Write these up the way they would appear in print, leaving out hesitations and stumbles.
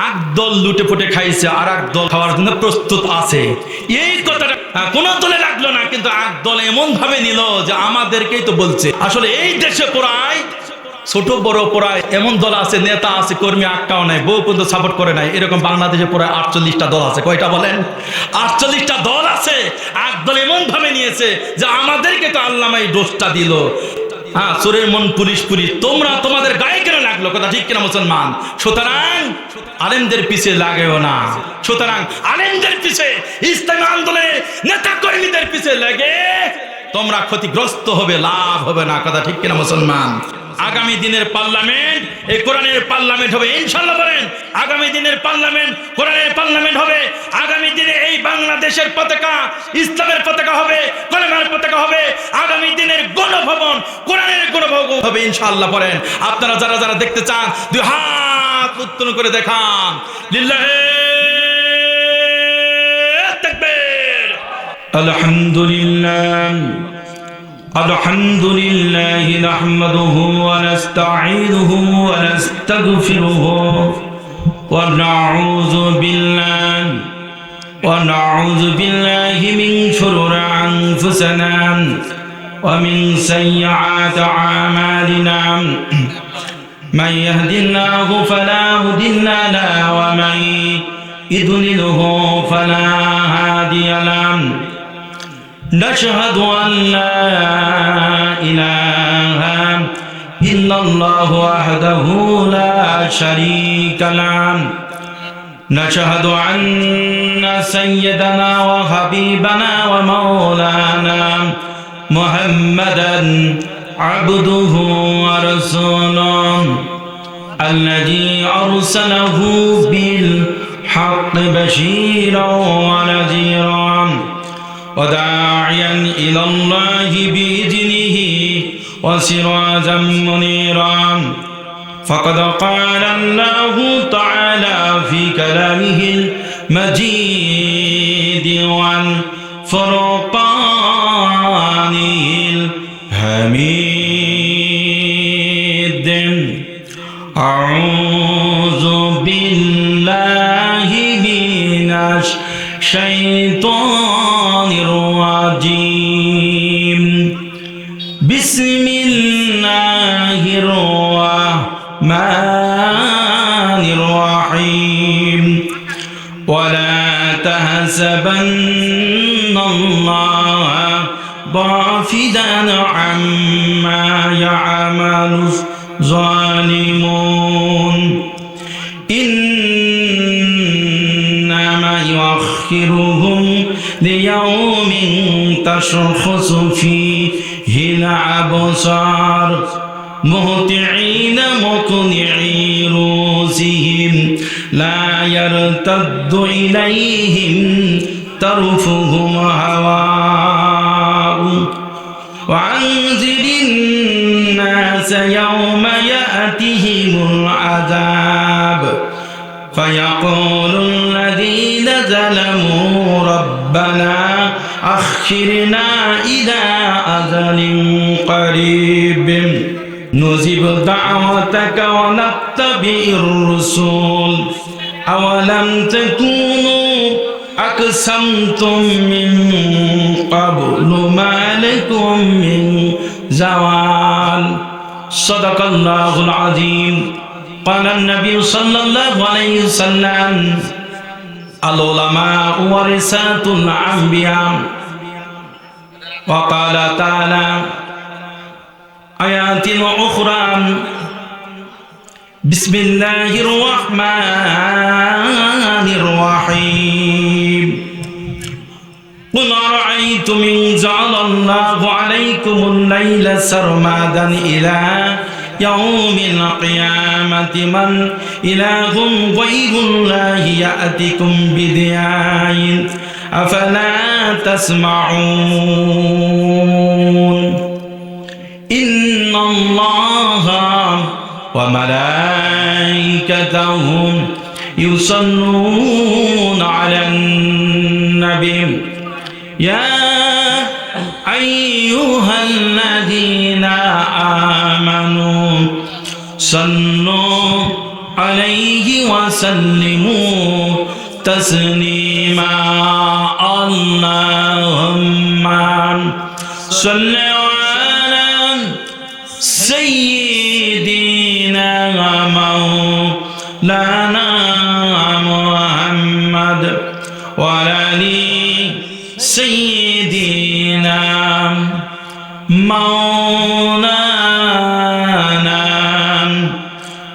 একদল লুটে ফুটে খাইছে আর একদল খাওয়ার জন্য প্রস্তুত আছে। এই কথাটা কোন দলে লাগলো না, কিন্তু একদল এমন ভাবে নিল যে আমাদেরকেই তো বলছে। আসলে এই দেশে প্রায় ছোট বড় প্রায় এমন দল আছে, নেতা আছে, কর্মী একটাও নাই, বউ পর্যন্ত সাপোর্ট করে নাই। এরকম বাংলাদেশে প্রায় 48টা দল আছে। কয়টা বলেন? 48টা দল আছে। একদল এমন ভাবে নিয়েছে যে আমাদেরকে তো আল্লামা এই দোষটা দিল। হ্যাঁ, চোরের মন পুলিশ পুলিশ, তোমরা তোমাদের গায়ে কেন লাগলো? কথা ঠিক কিনা মুসলমান? সুতরাং আলেমদের পিছে লাগেও না। সুতরাং আলেমদের পিছে, ইসলামী আন্দোলনের নেতা কর্মীদের পিছে লাগে তোমরা ক্ষতিগ্রস্ত হবে, লাভ হবে না। কথা ঠিক কিনা মুসলমান? আগামী দিনের পার্লামেন্ট এই কোরআনের পার্লামেন্ট হবে ইনশাআল্লাহ। বলেন, আগামী দিনের পার্লামেন্ট কোরআনের পার্লামেন্ট হবে। আগামী দিনে এই বাংলাদেশের পতাকা ইসলামের পতাকা হবে, কলেমার পতাকা হবে। আগামী দিনের গণভবন কোরআনের গণভবন হবে ইনশাআল্লাহ। বলেন, আপনারা যারা যারা দেখতে চান দুই হাত উত্তোলন করে দেখান। লিল্লাহি তাকবীর। আলহামদুলিল্লাহ الحمد لله نحمده ونستعينه ونستغفره ونعوذ بالله من شرور أنفسنا ومن سيئات أعمالنا من يهد الله فلا مضل له ومن يضلله فلا هادي له نشهد أن لا إله إلا الله وحده لا شريك له نشهد أن سيدنا وحبيبنا ومولانا محمدا عبده ورسوله الذي أرسله بالحق بشيرا ونذيرا وداعيا إلى الله بإذنه وسراجا منيرا فقد قال الله تعالى في كلامه المجيد والفرقانه الحميد أعوذ بالله من الشيطان الرجيم بسم الله الرحمن الرحيم ولا تحسبن الله غافلا عما يعمل الظالمون إنما يؤخرهم ليوم تشخص فيه الأبصار مهطعين مقنعي رؤوسهم لا يرتد إليهم طرفهم هواء وأنذر الناس يوم يأتيهم العذاب فيقول الذين ظلموا ربنا أخرنا إلى أجل قريب نجب دعوتك ونتبع الرسول أولم تكونوا أقسمتم من قبل ما لكم من زوال صدق الله العظيم قال النبي صلى الله عليه وسلم العلماء ورثة الأنبياء وقال تعالى آيات أخرى بسم الله الرحمن الرحيم قل أرأيتم إن جعل الله عليكم الليل سرمدا إلى يوم القيامة من إله غير الله يأتيكم بضياء أفلا تسمعون إن الله وملائكته يصلون على النبي يا أيها الذين آمنوا صلوا عليه وسلموا تسليما اللهم صل على سيدنا مولانا محمد وعلى آل سيدنا مولانا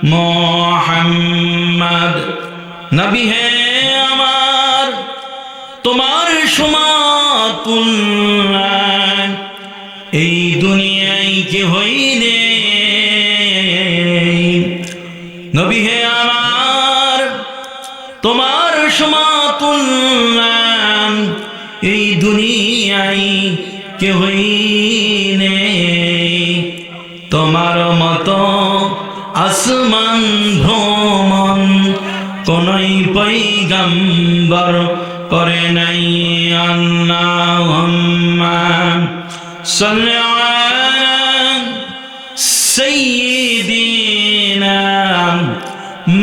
محمد নবী হে আমার তোমার সমাতুল্য এই দুনিয়ায় কেহই নেই নবী হে আমার তোমার সমাতুল্য এই দুনিয়ায় কেহই নেই তোমার মতো আসমান ভ্রমণ কোনই পয়গম্বর করে নাই আল্লাহুম্মা সাল্লি আলা সাইয়্যিদিনা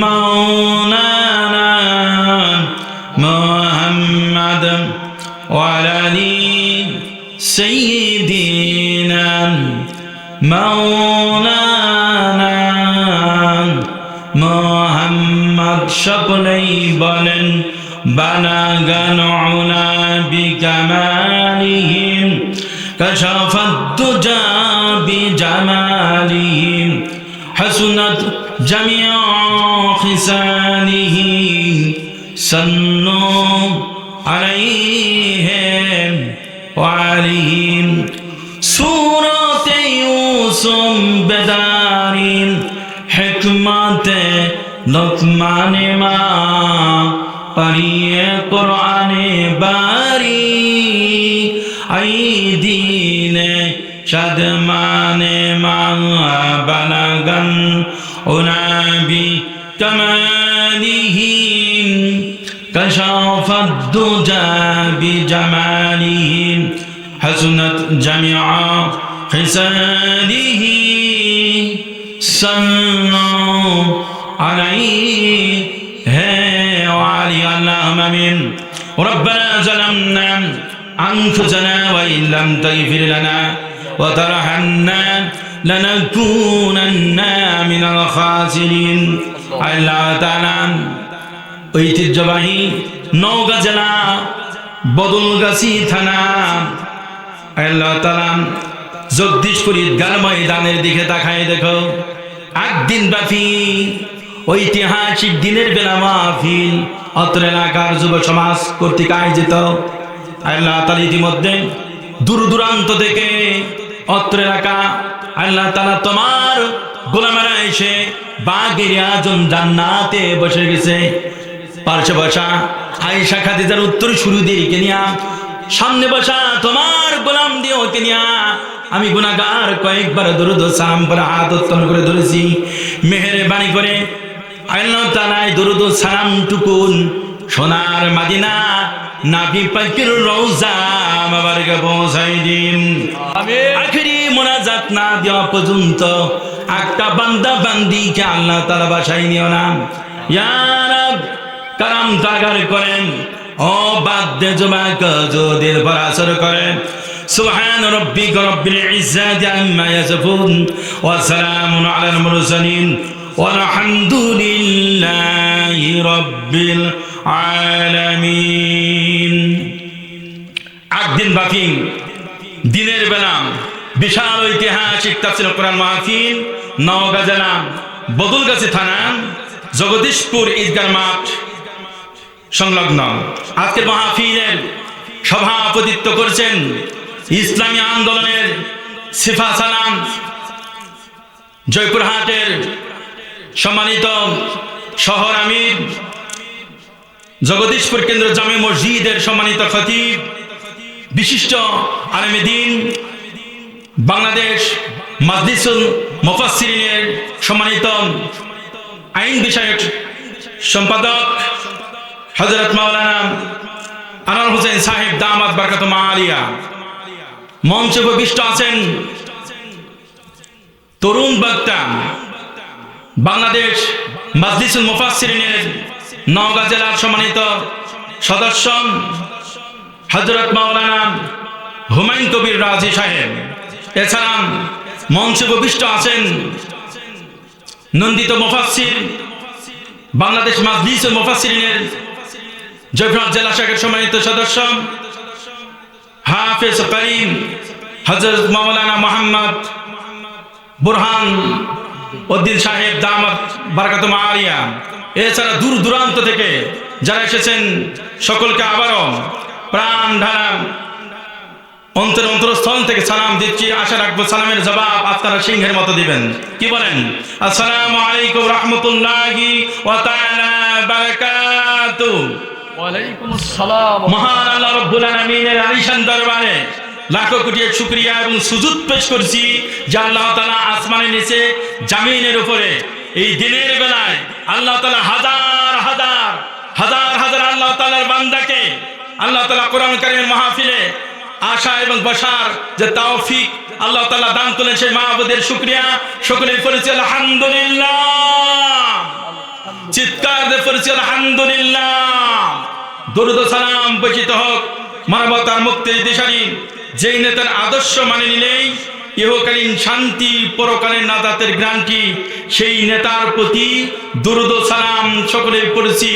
মাওলানা মুহাম্মদ ওয়া আলা আলি সাইয়্যিদিনা মাওলানা মুহাম্মদ সকলেই বলেন বালাগান উলা বিকামালিহিম কাশাফাদ দুজা বিজামালিহিম হাসুনাত জামিউ খিসালিহি সাল্লু আলাইহিম ওয়া আলিহিম সূরাতে ইউসুফ বেদারিন হিকমতে লুকমানে মা পড়িয়ে কোরআনে বারি আই দিনে শাদমানে মা বালাগান উনাবি কামালিহিম কাশাফাদ দুজা বিজামালিহিম হাসুনাত জামিউ খিসালিহি সাল্লু عليه وعلي اللهم امين ربنا ظلمنا انفسنا وان لم تغفر لنا وترحمنا لنكونن من الخاسرين الله تعالى ঐতিহ্যবাহী নওগাঁ জেলা বদলগাছি থানা আল্লাহ তাআলা জগদীশপুর ঈদগাহ ময়দানের দিকে তাকায় দেখো একদিন ব্যাপী ঐতিহাসিক দিনের বেলা মাহফিল অত্র এলাকার যুব সমাজ কর্তৃক আয়োজিত আল্লাহ তাআলা ইতিমধ্যে দূর দূরান্ত থেকে অত্র এলাকা আল্লাহ তাআলা তোমার গোলামেরা এসে বাগের আজম জান্নাতে বসে গেছে পাশে বসা আয়েশা খাদিজার উত্তর শুরুদেরকে নিয়া সামনে বসা তোমার গোলাম দিয়ে ওকে নিয়া আমি গুনাহগার কয়েকবার দরুদ ও সালাম পড়ে হাত উত্তোলন করে ধরেছি মেহেরবানি করে আল্লাহ তাআলা দরুদ ও সালাম টুকুন সোনার মদিনা নবী পাকের রওজা মুবারকে পৌঁছাই দিন আমিন আখেরি মুনাজাত না দেওয়া পর্যন্ত একটা বান্দা বান্দীকে আল্লাহ তাআলা বাসায় নিও না ইয়া রব কারাম তাগার করেন ও বাদ্দে জুমাক জোদের পর আসর করেন سبحان ربك رب العزة عما يصفون وسلام على المرسلين والحمد لله رب العالمين একদিন বাকি দিনের বেলা বিশাল ঐতিহাসিক তাফসীর কোরআন মাহফিল নওগাঁ জেলা বদলগাছি থানা জগদীশপুর ঈদগাহ মাঠ সংলগ্ন আজকের মাহফিলের সভাপতিত্ব করেছেন ইসলামী আন্দোলনের সিফা সালাম জয়পুরহাটের সম্মানিত শহর আমির জগদীশপুর কেন্দ্র জামে মসজিদের সম্মানিত খতিব বিশিষ্ট আলেমে দ্বীন বাংলাদেশ মাজলিসুল মুফাসসিরিনের সম্মানিত আইন বিষয়ক সম্পাদক হযরত মাওলানা আনোয়ার হোসেন সাহেব দামাত বরকাতুহু আলিয়া মঞ্চে উপবিষ্ট আছেন তরুণ বক্তা বাংলাদেশ মাজলিসুল মুফাসসিরিনের নওগাঁ জেলার সম্মানিত সদস্য হযরত মাওলানা হুমায়ুন কবির রাজি সাহেব, এছাড়া মঞ্চে উপবিষ্ট আছেন নন্দিত মুফাসসির বাংলাদেশ মাজলিসুল মুফাসসিরিনের জয়পুরহাট জেলা শাখার সম্মানিত সদস্য হাফেজ করিম হযরত মাওলানা মোহাম্মদ বুরহান উদ্দিন সাহেব দামাত বারাকাতুম আলিয়া, এছাড়া দূর দূরান্ত থেকে যারা এসেছেন সকলকে আবারও প্রাণ ঢালা অন্তরস্থল থেকে সালাম দিচ্ছি। আশা রাখবো সালামের জবাব আপনারা সিংহের মতো দিবেন। কি বলেন? আসসালামু আলাইকুম রাহমাতুল্লাহি ওয়া তাআলা বারাকাতুহু। ওয়া আলাইকুম আসসালাম। মহান আল্লাহ রাব্বুল আলামিনের আলিশান দরবারে লাখো কোটি শুকরিয়া এবং সুজুদ পেশ করছি যে আল্লাহ তাআলা আসমানের নিচে জমিনের উপরে এই দিনের বেলায় আল্লাহ তাআলা হাজার হাজার হাজার হাজার আল্লাহ তাআলার বান্দাকে আল্লাহ তাআলা কোরআন কারীমের মাহফিলে আশা এবং বসার যে তৌফিক আল্লাহ তাআলা দান করলেন, সেই মাহবুদের শুকরিয়া সকলেই পড়েছি আলহামদুলিল্লাহ। চিৎকার দিয়ে পড়েছি আলহামদুলিল্লাহ। দরুদ ও সালাম বর্ষিত হোক মানবতার মুক্তির দিশারি যেই নেতার আদর্শ মানে নিলেই ইহকালীন শান্তি পরকালীন নাজাতের গ্যারান্টি, সেই নেতার প্রতি দরুদ ও সালাম সকলেই পড়েছি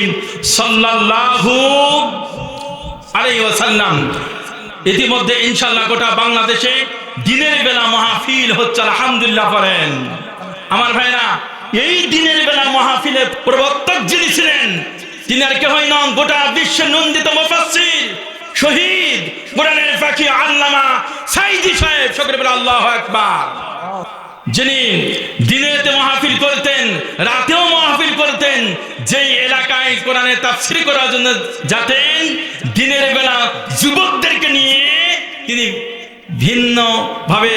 সাল্লাল্লাহু আলাইহি ওয়াসাল্লাম। ইতিমধ্যে ইনশাআল্লাহ গোটা বাংলাদেশে দিনের বেলা মাহফিল হচ্ছে, আলহামদুলিল্লাহ করেন আমার ভাইরা। এই দিনের বেলা মাহফিলে প্রবর্তক যিনি ছিলেন তিনি আর কেউ নন, গোটা বিশ্বের নন্দিত মুফাসসির শহীদ কোরআনের ফাকি আল্লামা সাইদি সাহেব, সকলে বলে আল্লাহু আকবার। যিনি দিনেতে মাহফিল করতেন, রাতেও মাহফিল করতেন, যেই এলাকায় কোরআনের তাফসীর করার জন্য যেতেন দিনের বেলা যুবকদেরকে নিয়ে তিনি ভিন্ন ভাবে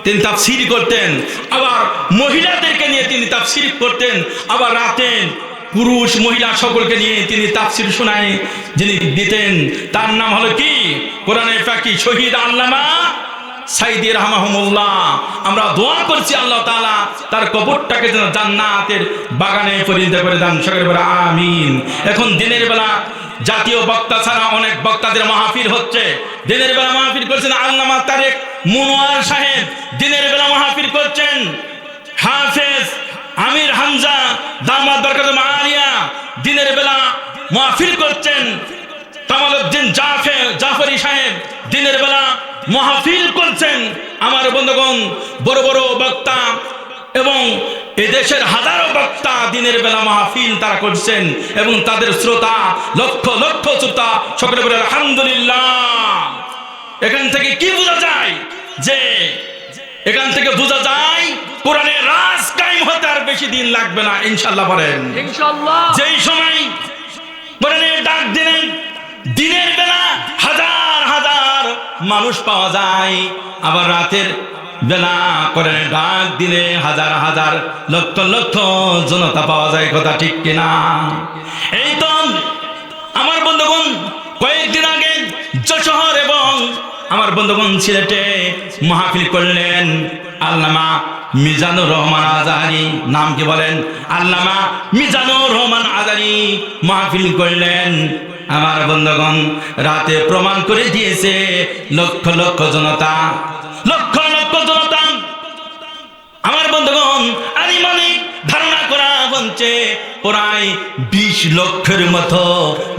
তিনি তাফসীর করতেন, আবার মহিলাদেরকে নিয়ে তিনি তাফসীর করতেন, আবার রাতে পুরুষ মহিলা সকলকে নিয়ে তিনি তাফসীর শোনায় যিনি দিতেন তার নাম হলো কি? কোরআনের ফাকি শহীদ আল্লামা সাইদি রাহমাহুল্লাহ। আমরা দোয়া করছি আল্লাহ তাআলা তার কবরটাকে যেন জান্নাতের বাগানে পরিণত করে দেন, সকলে বলে আমিন। এখন দিনের বেলা জাতীয় বক্তা ছাড়া অনেক বক্তাদের মাহফিল হচ্ছে। দিনের বেলা মাহফিল করছেন আল্লামা তারেক মনোয়ার সাহেব, দিনের বেলা মাহফিল করছেন হাফেজ আমির হামজা দামাত বারাকাতুম আলিয়া, দিনের বেলা মাহফিল করছেন কামালউদ্দিন জাফরি সাহেব, দিনের বেলা মাহফিল করছেন। আমার বন্ধুগণ, বড় বড় বক্তা এবং এদেশের হাজারো বক্তা দিনের বেলা মাহফিল তারা করছেন এবং তাদের শ্রোতা লক্ষ লক্ষ শ্রোতা, সকলে বলে আলহামদুলিল্লাহ। এখান থেকে কি বোঝা যায়? যে এখান থেকে বোঝা যায় কোরআনের রাজ কায়েম হতে আর বেশি দিন লাগবে না ইনশাআল্লাহ। বলেন ইনশাআল্লাহ। যেই সময় কোরআনের ডাক দিলেন দিনের বেলা হাজার হাজার মানুষ পাওয়া যায়, আবার রাতের বেলা কোরআনের ডাক দিলে হাজার হাজার লক্ষ লক্ষ জনতা পাওয়া যায়। কথা ঠিক কিনা? এই তো আমার বন্ধুগণ কয়েকদিন আগে যশোর এবং আমার বন্ধুগণ সিলেটে মাহফিল করলেন আল্লামা মিজানুর রহমান আজহারী। নাম কি বলেন? আল্লামা মিজানুর রহমান আজহারী মাহফিল করলেন। আমার বন্ধুগণ রাতে প্রমাণ করে দিয়েছে লক্ষ লক্ষ জনতা, লক্ষ লক্ষ জনতা। আমার বন্ধুগণ আনুমানিক ধারণা করা হচ্ছে প্রায় 20 লক্ষের মতো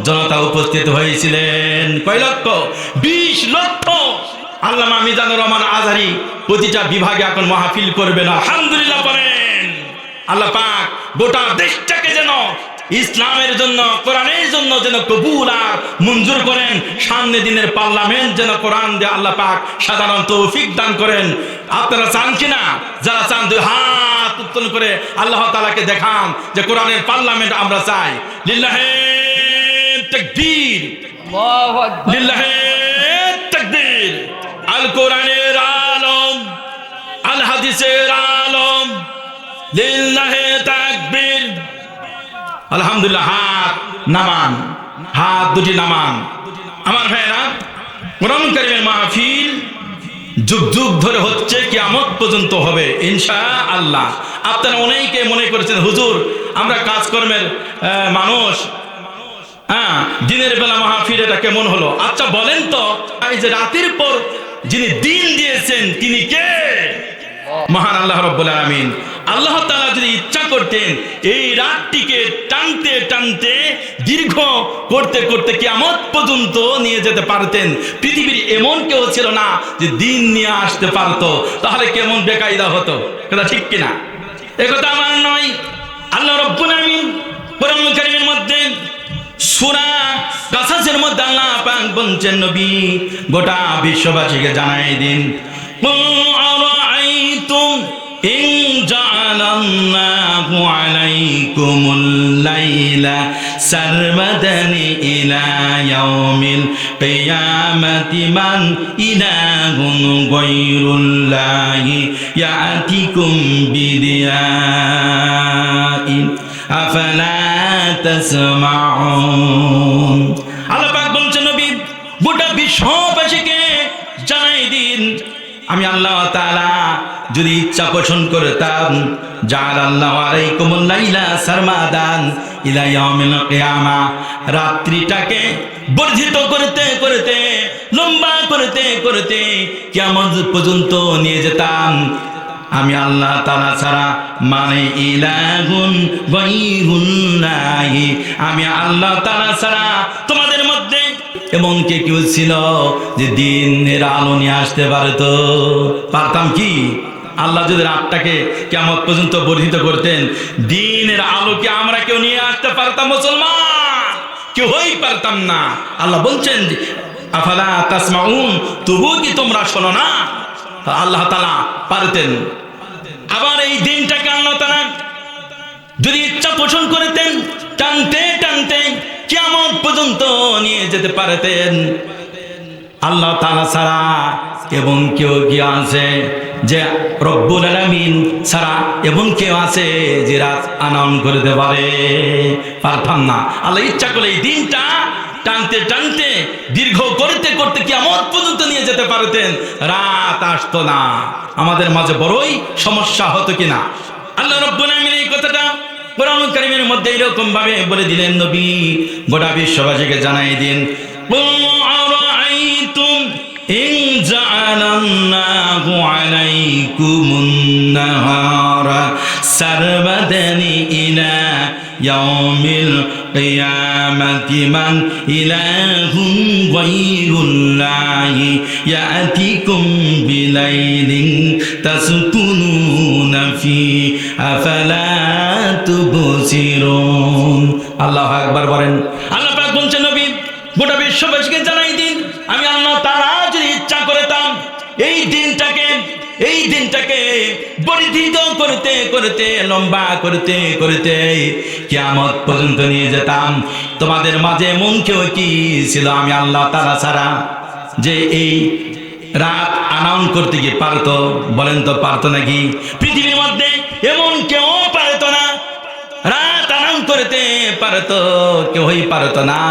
জনতা উপস্থিত হয়েছিলেন। কয় লক্ষ? 20 লক্ষ। আল্লামা মিজানুর রহমান আজহারী প্রতিটা বিভাগে এখন মাহফিল করবেন। আলহামদুলিল্লাহ বলেন। আল্লাহ পাক গোটা দেশটাকে যেন ইসলামের জন্য কোরআনের জন্য যেন কবুল আর মঞ্জুর করেন। সামনে দিনের পার্লামেন্ট যেন কোরআন দিয়ে আল্লাহ পাক সাধারণ তৌফিক দান করেন। আপনারা চান কিনা? যারা চান দুই হাত উত্তোলন করে আল্লাহ তাআলাকে দেখান যে কোরআনের পার্লামেন্ট আমরা চাই। লিল্লাহে তাকবীর, আল্লাহু আকবার, লিল্লাহে তাকবীর। আল কোরআনের আলম, আল হাদিসের আলম, লিল্লাহে তাকবীর। আলহামদুলিল্লাহ। হাত নামান, হাত দুটি নামান। আমার ভাইরা, কোরআন কারীমের মাহফিল যুগ যুগ ধরে হচ্ছে, কিয়ামত পর্যন্ত হবে ইনশাআল্লাহ। আপনারা অনেকে মনে করেছেন হুজুর আমরা কাজকর্মের মানুষ, হ্যাঁ দিনের বেলা মাহফিল এটা কেমন হলো? আচ্ছা বলেন তো, এই যে রাতের পর যিনি দিন দিয়েছেন তিনি কে? মহান আল্লাহ রাব্বুল আলামিন। আল্লাহ তাআলা যদি ইচ্ছা করতেন এই রাতটিকে টানতে টানতে দীর্ঘ করতে করতে কিয়ামত পর্যন্ত নিয়ে যেতে পারতেন। পৃথিবীর এমন কেউ ছিল না যে দিন নিয়ে আসতে পারতো, তাহলে কেমন বেকায়দা হতো, কথা ঠিক কিনা? একথা আমার নয়, আল্লাহ রাব্বুল আলামিন কোরআন কারীমের মধ্যে সূরা কাসাসের মধ্যে আল্লাহ পাক বলছেন, নবী গোটা বিশ্ববাসীকে জানাই দিন, আরাআইতুম ইন জাআলাল্লাহু আলাইকুমুল লাইলা সারমাদান ইলা ইয়াউমিল কিয়ামাতি মান ইলাহুন গায়রুল্লাহি ইয়াতিকুম বিদিয়াইন আফালা তাসমাউন। আল্লাহ পাক বলছেন, নবী গোটা বিশ্ববাসীকে জানাই দিন, আমি আল্লাহ তাআলা যদি ইচ্ছা পোষণ করতাম, জাআলাল্লাহু আলাইকুমুল লাইলা সারমাদান ইলা ইয়াউমিল কিয়ামা, রাত্রিটাকে বর্ধিত করতে করতে লম্বা করতে করতে কিয়ামত পর্যন্ত নিয়ে যেতাম। আমি আল্লাহ তাআলা ছাড়া মানে ইলাহুন গায়রুল্লাহি, আমি আল্লাহ তাআলা ছাড়া তোমাদের মধ্যে এমন কে কেউ ছিল যে দিনের আলো নিয়ে আসতে পারতো? পারতাম কি? আল্লাহ যদি রাতটাকে কিয়ামত পর্যন্ত বর্ধিত করতেন, দিনের আলোকে আমরা কেউ নিয়ে আসতে পারতাম মুসলমান? কেউই পারতাম না। আল্লাহ বলছেন আফালা তাসমাউন, তবু কি তোমরা শোনো না? আল্লাহ তাআলা পারতেন। আবার এই দিনটাকে আল্লাহ তাআলা যদি ইচ্ছা পোষণ করতেন, টানতে টানতে কিয়ামত পর্যন্ত নিয়ে যেতে পারতেন। আল্লাহ তাআলা ছাড়া এবং কেউ কি আছে যে রব্বুল আলামিন ছাড়া এবং কেউ আছে যে রাত আনয়ন করতে পারে? পারতাম না। আল্লাহ ইচ্ছা করলে এই দিনটা টানতে টানতে দীর্ঘ করতে করতে কিয়ামত পর্যন্ত নিয়ে যেতে পারতেন, রাত আসতো না। আমাদের মাঝে বড়ই সমস্যা হতো কিনা? আল্লাহ রাব্বুল আলামিন এই কথাটা কোরআন কারীমের মধ্যে এরকম ভাবে বলে দিলেন, নবী গোটা বিশ্ববাসীকে জানাই দিন, আরাআইতুম ইন জাআলাল্লাহু আলাইকুমুন নাহারা সারমাদান ইলা ইয়াউমিল কিয়ামাতি মান ইলাহুন গায়রুল্লাহি ইয়াতিকুম বিলাইলিন তাসকুনুনা ফি আফালা তুবসিরুন। আল্লাহু আকবার বলেন। আল্লাহ পাক বলছেন, নবী গোটা বিশ্ববাসীকে জানাই দিন, আমি আল্লাহ তাআলা যদি ইচ্ছা করতাম এই দিনটাকে বর্ধিত করতে করতে লম্বা করতে করতে কিয়ামত পর্যন্ত নিয়ে যেতাম। তোমাদের মাঝে এমন কেউ কি ছিল আমি আল্লাহ তাআলা ছাড়া যে এই রাত আনয়ন করতে কি পারতো? বলেন তো, পারতো নাকি? পৃথিবীর মধ্যে এমন কেউ পারতো না, রাত আনয়ন করতে পারতো? কেউই পারতো না।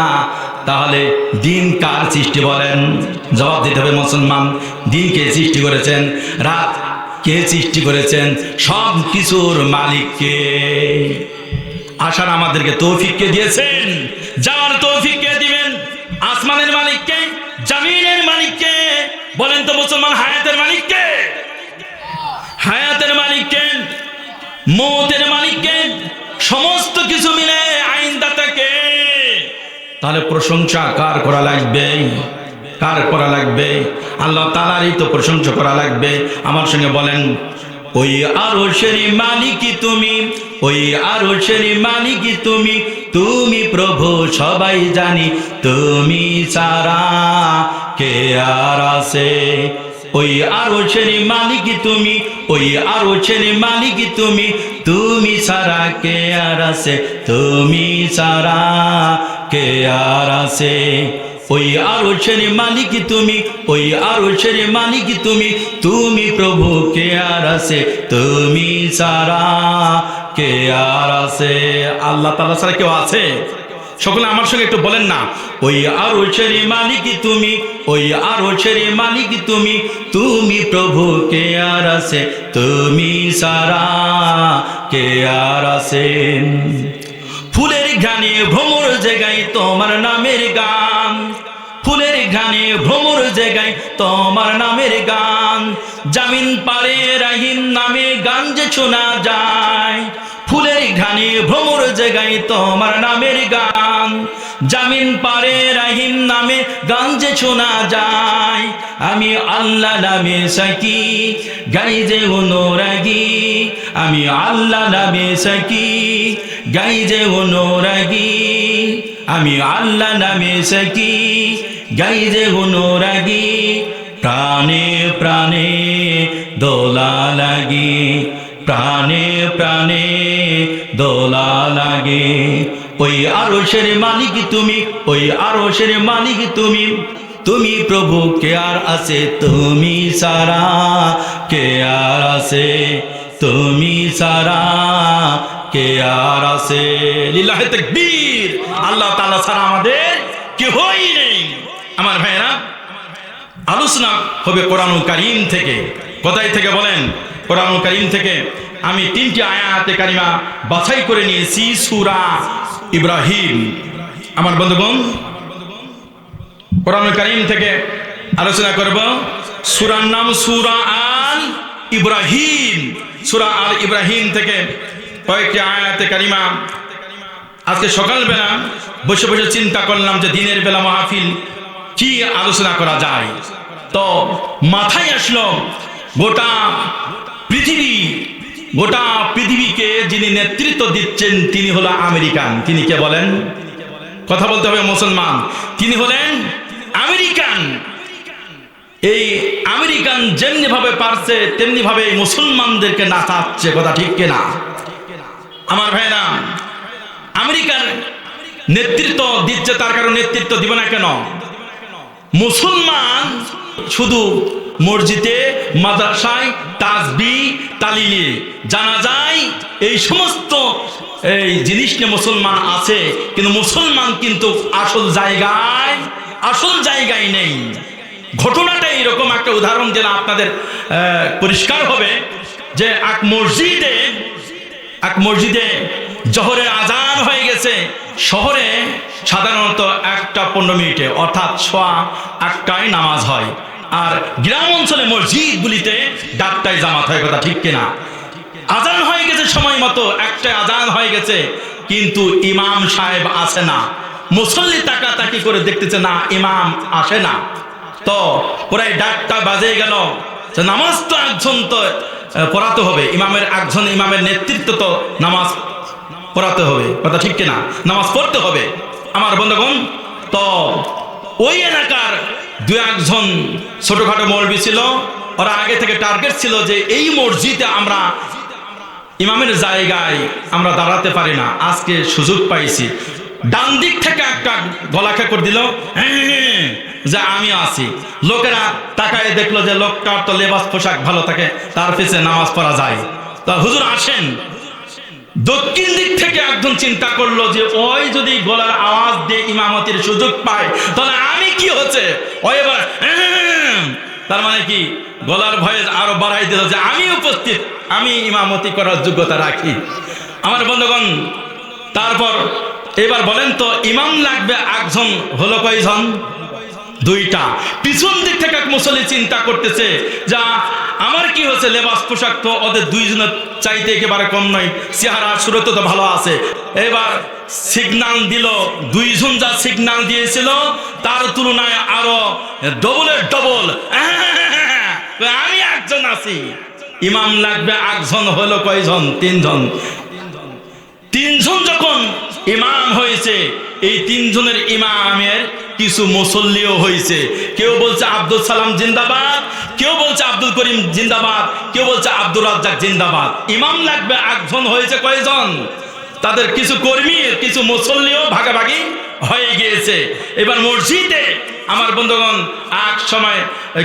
তাহলে দিন কার সৃষ্টি বলেন? জবাব দিতে হবে মুসলমান। দিন কে সৃষ্টি করেছেন? রাত কে সৃষ্টি করেছেন? সব কিছুর মালিক কে? আসার আমাদেরকে তৌফিক কে দিয়েছেন? যাওয়ার তৌফিক কে দিবেন? আসমানের মালিক কে? জমিনের মালিক কে? বলেন তো মুসলমান, হায়াতের মালিক কে? হায়াতের মালিক কে? মৌতের মালিক কে? সমস্ত কিছু মিলে আইনদাতা কে? তাহলে প্রশংসা কার করা লাগবে? কার করা লাগবে? আল্লাহ তাআলারই তো প্রশংসা করা লাগবে। আমার সঙ্গে বলেন, ওই আরশের মালিকই তুমি, ওই আরশের মালিকই তুমি, তুমি প্রভু সবাই জানি, তুমি ছাড়া কে আর আছে? ওই আরশের মালিকই তুমি, ওই আরশের মালিকই তুমি, তুমি ছাড়া কে আর আছে? তুমি ছাড়া কে আর আছে? ওই আরশের মালিক তুমি, ওই আরশের মালিক তুমি, তুমি প্রভু কে আর আছে? তুমি ছাড়া কে আর আছে? আল্লাহ তাআলা ছাড়া কেউ আছে? সকলে আমার সঙ্গে একটু বলেন না, ওই আরশের মালিক তুমি, ওই আরশের মালিক তুমি, তুমি প্রভু কে আর আছে, তুমি সারা কে আর আছেন। ফুলের ঘ্রাণে ভ্রমর জায়গায় তোমার নামের গান, ফুলের ঘ্রাণে ভ্রমর জায়গায় তোমার নামের গান, জামিন পারে রাহিম নামে গান যে শোনা যায়। ফুলের ঘ্রাণে ভ্রমর জায়গায় তোমার নামের গান, জামিন পারে রাহিম নামে গান যে শোনা যায়। আমি আল্লাহ নামে সাকি গাই যে অনুরাগী, আমি আল্লাহ নামে সাকি গাই যে অনুরাগী, আমি আল্লাহ নামে সাকি গাই যে অনুরাগী। প্রাণে প্রাণে দোলা লাগে, প্রাণে প্রাণে দোলা লাগে। ওই আরশের মালিক তুমি, ওই আরশের মালিক তুমি, তুমি প্রভু কে আর আছে, তুমি সারা কে আর আছে, তুমি সারা কে আর আছে। লিল্লাহে তাকবীর। আল্লাহ তাআলা ছাড়া আমাদের কেউই নেই। আমার ভাইরা, আলোচনা হবে কোরআনুল কারীম থেকে। কোথায় থেকে বলেন? কোরআনুল কারীম থেকে। আমি 3টি আয়াতে কারিমা বাছাই করে নিয়েছি সূরা ইব্রাহিম। আমার বন্ধুগণ, কোরআনুল কারীম থেকে আলোচনা করব। সূরার নাম সূরা আল ইব্রাহিম। সূরা আল ইব্রাহিম থেকে কয়েকটি আয়াতে কারিমা। আজকে সকালবেলা বসে বসে চিন্তা করলাম যে দিনের বেলা মাহফিল কি আলোচনা করা যায়। তো মাথায় আসলো গোটা পৃথিবীকে যিনি নেতৃত্ব দিচ্ছেন তিনি হলো আমেরিকান। তিনি কে বলেন? কথা বলতে হবে মুসলমান। তিনি হলেন আমেরিকান। এই আমেরিকান যেমনি ভাবে পারছে তেমনি ভাবে মুসলমানদেরকে নাচাচ্ছে। কথা ঠিক কিনা? আমার ভাইরা, আমেরিকার নেতৃত্ব দিচ্ছে, তার কারণ নেতৃত্ব দিবে না কেন? মুসলমান শুধু মসজিদে, মাদ্রাসায়, তাসবিহ, তালিলে, জানাজায় এই সমস্ত এই জিনিস নিয়ে মুসলমান আছে, কিন্তু মুসলমান কিন্তু আসল জায়গায় নেই। ঘটনাটা এরকম। একটা উদাহরণ দিলে আপনাদের পরিষ্কার হবে যে এক মসজিদে জোহরের আজান হয়ে গেছে। শহরে সাধারণত 1:15 অর্থাৎ 8টায় নামাজ হয়, আর গ্রাম অঞ্চলে মসজিদগুলিতে 4টায় জামাত হয়। কথা ঠিক কিনা? আজান হয়ে গেছে সময় মতো, 1টায় আজান হয়ে গেছে, কিন্তু ইমাম সাহেব আসে না। মুসল্লি তাকাতাকি করে দেখতেছে না, ইমাম আসে না। তো প্রায় 4টা বাজে গেল। নামাজ তো একজন তো পড়াতে হবে, ইমামের নেতৃত্ব তো নামাজ পড়াতে হবে। কথা ঠিক কিনা? নামাজ পড়তে হবে। আমার বন্ধুগণ, তো ওই এলাকার 2-1জন ছোটখাটো মৌলবি ছিল। ওরা আগে থেকে টার্গেট ছিল যে এই মসজিদে আমরা ইমামের জায়গায় আমরা দাঁড়াতে পারি না, আজকে সুযোগ পাইছি। ডান দিক থেকে একটা গলাকে করে দিল যে আমি আছি। লোকেরা তাকায় দেখলো যে লোকটার তো লেবাস পোশাক ভালো থাকে, তার পিছে নামাজ পড়া যায়। তা হুজুর আসেন। দক্ষিণ দিক থেকে একজন চিন্তা করলো যে ওই যদি গলার আওয়াজ দিয়ে ইমামতির সুযোগ পায় তাহলে আমি কি হচ্ছে, ওই এবার তার মানে কি গলার ভয়েস আরো বাড়াই দিল যে আমি উপস্থিত, আমি ইমামতি করার যোগ্যতা রাখি। আমার বন্ধুগণ, তারপর এবার বলেন তো ইমাম লাগবে একজন, হলো কয়জন? 2টা। পিছন দিক থেকে এক মুসল্লি চিন্তা করতেছে যা আমার কি হচ্ছে, লেবাস পোশাক তো ওদের 2জনের চাইতে একেবারে কম নয়, চেহারা সুরত তো ভালো আছে। এবার সিগন্যাল দিল, 2জন যা সিগন্যাল দিয়েছিল তার তুলনায় আরো ডবলের ডবল, আমি একজন আছি। ইমাম লাগবে একজন, হলো কয়জন? 3জন। 3জন যখন ইমাম হয়েছে, এই 3জনের ইমামের কিছু মুসল্লিও হয়েছে। কেউ বলছে আব্দুল সালাম জিন্দাবাদ, কেউ বলছে আব্দুল করিম জিন্দাবাদ, কেউ বলছে আব্দুর রাজ্জাক জিন্দাবাদ। ইমাম লাগবে একজন, হয়েছে কয়জন? তাদের কিছু কর্মী, কিছু মুসল্লিও ভাগাভাগি হয়ে গিয়েছে। এবার মসজিদে আমার বন্ধুগণ এক সময়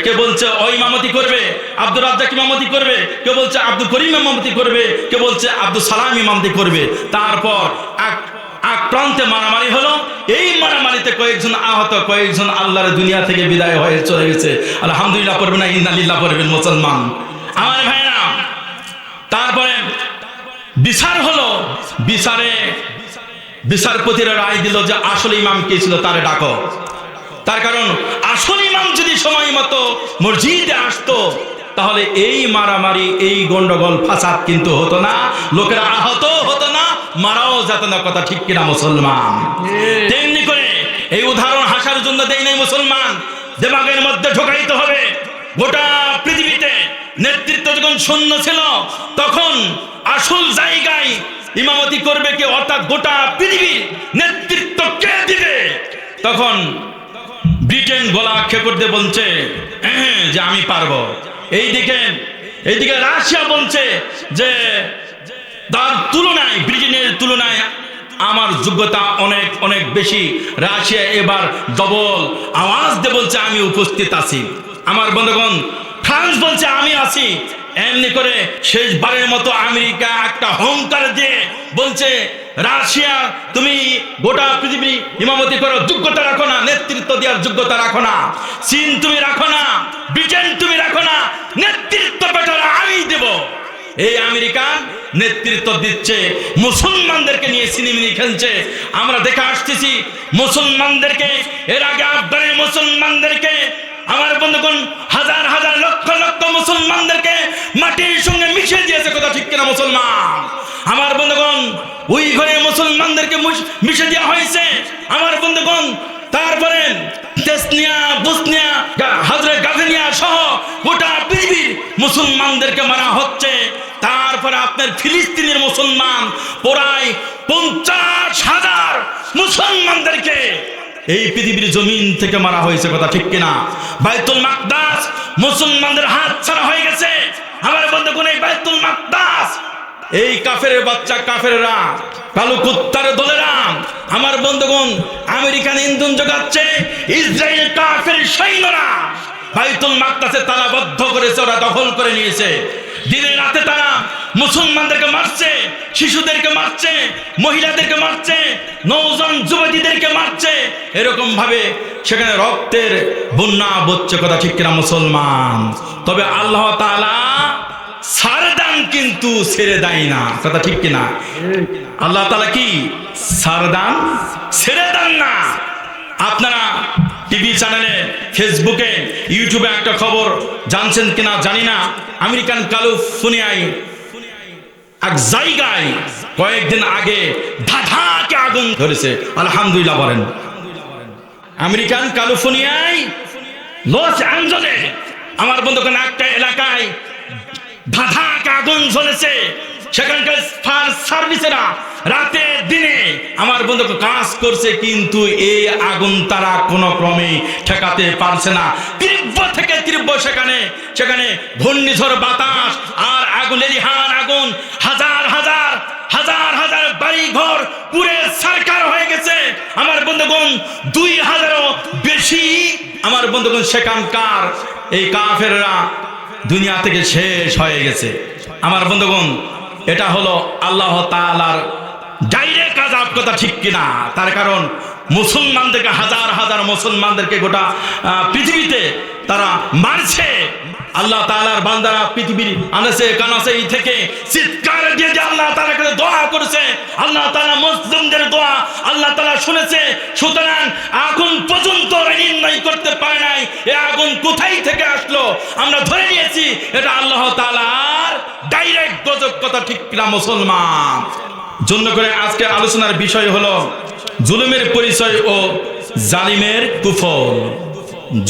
কে বলছে ও ইমামতি করবে, আব্দুর রাজ্জাক ইমামতি করবে, কে বলছে আব্দুল করিম ইমামতি করবে, কে বলছে আব্দুল সালাম ইমামতি করবে। তারপর এক প্রান্তে মারামারি হলো। এই মারামারিতে কয়েকজন আহত, কয়েকজন আল্লাহর দুনিয়া থেকে বিদায় হয়ে চলে গেছে। আলহামদুলিল্লাহ পড়বেন না ইন্না লিল্লাহি পড়বেন মুসলমান আমার ভাইরা। তারপরে বিচার হলো, বিচারপতিরা রায় দিল যে আসল ইমাম কে ছিল তারে ডাকো। তার কারণ আসল ইমাম যদি সময় মতো মসজিদে আসতো তাহলে এই মারামারি, এই গন্ডগোল ফাসাদ কিন্তু হতো না, লোকেরা আহত হতো না, মারাও যেত না। কথা ঠিক কিনা মুসলমান? তেমনি করে এই উদাহরণ হাসার জন্য দেই নাই মুসলমান, দেমাগের মধ্যে ঢোকাইতে হবে। গোটা পৃথিবীতে নেতৃত্ব যখন শূন্য ছিল তখন আসল জায়গায় ইমামতি করবে কে, অর্থাৎ গোটা পৃথিবীর নেতৃত্ব কে দিবে? তখন ব্রিটেন গলা খেকর দিয়ে বলছে যে আমি পারবো। এইদিকে রাশিয়া বলছে যে তার তুলনায়, ব্রিটেনের তুলনায় আমার যোগ্যতা অনেক অনেক বেশি। রাশিয়া এবার ডবল আওয়াজ দিয়ে বলছে আমি উপস্থিত আছি। আমার বন্ধুগণ, ফ্রান্স বলছে আমি আছি। এমনি করে শেষবারের মতো আমেরিকা একটা হুঙ্কার দিয়ে বলছে রাশিয়া তুমি গোটা পৃথিবী ইমামতি করো, যোগ্যতা রাখো না, নেতৃত্ব দেওয়ার যোগ্যতা রাখো না। চীন তুমি রাখো না, ব্রিটেন তুমি রাখো না, নেতৃত্ব পেটারা আমি দেব। এই আমেরিকা নেতৃত্ব দিচ্ছে, মুসলমানদেরকে নিয়ে সিনেমিনি খেলছে। আমরা দেখে আসতেছি মুসলমানদেরকে, এর আগে আফগানের মুসলমানদেরকে, আমার বন্ধুগণ হাজার হাজার লক্ষ লক্ষ মুসলমানদেরকে মাটির সঙ্গে মিশিয়ে দিয়েছে। কথা ঠিক কিনা মুসলমান? আমার বন্ধুগণ উইঘুরের মুসলমানদেরকে মিশে দেওয়া হয়েছে। আমার বন্ধুগণ তারপরে তেসনিয়া, বুসনিয়া, হাজরে গাভেনিয়া সহ গোটা পৃথিবীর মুসলমানদেরকে মারা হচ্ছে। তারপরে আপনার ফিলিস্তিনের মুসলমান প্রায় 50,000 মুসলমানদেরকে এই পৃথিবীর জমিন থেকে মারা হয়েছে। কথা ঠিক কিনা? বাইতুল মাকদাস মুসলমানদের হাত ছাড়া হয়ে গেছে। আমার বন্ধুগণ এই বাইতুল মাকদাস এই কাফের বাচ্চা, কাফেররা, কালো কুত্তার দলেরা, আমার বন্ধুগণ আমেরিকান ইন্ধন যোগাচ্ছে, ইসরায়েল কাফের সৈন্যরা বাইতুল মাকদাসে তালাবদ্ধ করেছে, ওরা দখল করে নিয়েছে। দিনে রাতে তারা মুসলমানদেরকে মারছে, শিশুদেরকে মারছে, মহিলাদেরকে মারছে, নওজোয়ান যুবতীদেরকে মারছে। এরকম ভাবে সেখানে রক্তের বন্যা বচ্ছে। কথা ঠিক কিনা মুসলমান? তবে আল্লাহ তাআলা সারদান কিন্তু ছেড়ে দেয় না। কথা ঠিক কিনা? আল্লাহ তাআলা কি সারদান ছেড়ে দেন না। আপনারা টিভি চ্যানেলে, ফেসবুকে, ইউটিউবে একটা খবর জানছেন কিনা জানি না, আমেরিকান ক্যালিফোর্নিয়ায় এক জায়গায় কয়েকদিন আগে ধাঁধাকে আগুন ধরেছে। আলহামদুলিল্লাহ বলেন। আমেরিকান ক্যালিফোর্নিয়ায় লস অ্যাঞ্জেলে আমার বন্ধুগণ একটা এলাকায় ধাঁধাকে আগুন জ্বলেছে। সেখানকার ফায়ার সার্ভিসেরা রাতে দিনে আমার বন্ধুকে কাজ করছে, কিন্তু এই আগুন তারা কোনো ক্রমে ঠেকাতে পারছে না। তীব্র থেকে তীব্র সেখানে ঘূর্ণিঝড় বাতাস আর আগুন, লেলিহান আগুন, হাজার হাজার হাজার হাজার বাড়ি ঘর পুরে সরকার হয়ে গেছে। আমার বন্ধুগণ 2000-এরও বেশি আমার বন্ধুগণ সেখানকার এই কাফেররা দুনিয়া থেকে শেষ হয়ে গেছে। আমার বন্ধুগণ এটা হলো আল্লাহ তাআলার ডাইরেক্ট আযাব। কথা ঠিক কিনা? তার কারণ মুসলমানদেরকে, হাজার হাজার মুসলমানদেরকে গোটা পৃথিবীতে তারা মারছে। আল্লাহ তাআলার বান্দারা পৃথিবীর আনাচে কানাচে থেকে চিৎকার দিয়ে যে আল্লাহ তাআলার কাছে দোয়া করেছে, আল্লাহ তাআলা মুসলিমদের দোয়া আল্লাহ তাআলা শুনেছে। সুতরাং আগুন পর্যন্ত নির্ণয় করতে পারে নাই এই আগুন কোথায় থেকে আসলো। আমরা ধরে নিয়েছি এটা আল্লাহ তাআলার ডাইরেক্ট গজব। কথা ঠিক কিনা মুসলমান? জন্য করে আজকে আলোচনার বিষয় হলো জুলুমের পরিচয় ও জালিমের কুফল।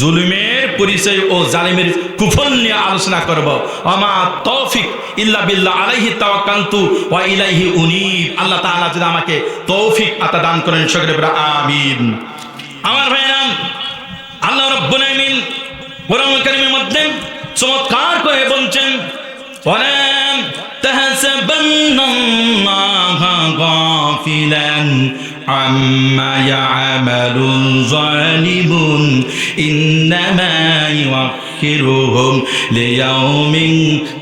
জুলুমের পরিচয় ও জালিমের কুফল নিয়ে আলোচনা করব। আমা তৌফিক ইল্লা বিল্লাহ, আলাইহি তাওয়াক্কালতু ওয়া ইলাইহি উনীব। আল্লাহ তাআলা যদি আমাকে তৌফিক আতা দান করেন, সকলে বলি আমিন। আমার ভাইরা, আল্লাহ রাব্বুল আলামিন কোরআন কারীমের মধ্যে চমৎকার করে বলছেন, ওয়ালা তাহসাবান্নাল্লাহা গাফিলান আম্মা ইয়া'মালুল যালিমুন ইন্নামা ইউআখিরুহুম লিয়াউমিন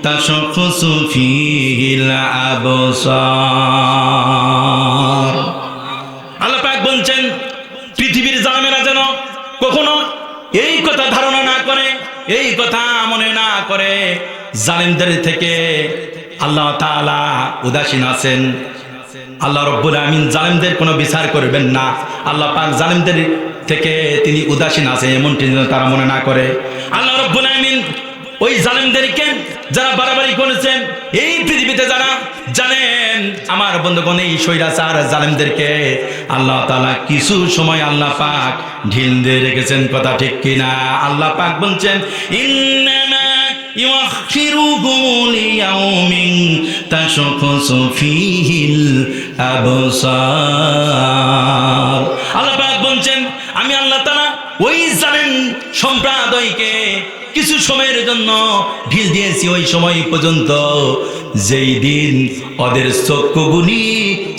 তাশখাসু ফীহিল আবসার। বলছেন পৃথিবীর জালেমেরা যেন কখনো এই কথা ধারণা না করে, এই কথা মনে না করে জালেমদের থেকে আল্লাহ তাআলা উদাসীন আছেন। আল্লাহ রাব্বুল আমিন জালেমদের কোনো বিচার করবেন না, আল্লাহ পাক জালেমদের থেকে তিনি উদাসীন আছেন এমনটি যেন তারা মনে না করে। আল্লাহ রাব্বুল আমিন ওই জালেমদেরকে যারা বাড়াবাড়ি করেছেন এই পৃথিবীতে যারা জানেন আমার বন্ধুগণ এই স্বৈরাচার জালেমদেরকে আল্লাহ তাআলা কিছু সময় আল্লাহ পাক ঢিল দিয়ে রেখেছেন, কথা ঠিক কিনা? আল্লাহ পাক বলছেন ইন্নামা ইউখিরুহুম লিয়াউমিন তাশখাসু ফীহিল আবসার। আল্লাহ পাক বলছেন আমি আল্লাহ তাআলা ওই জালেম সম্প্রদায়কে কিছু সময়ের জন্য ঢিল দিয়েছি ওই সময় পর্যন্ত যেই দিন ওদের চক্ষুগুনি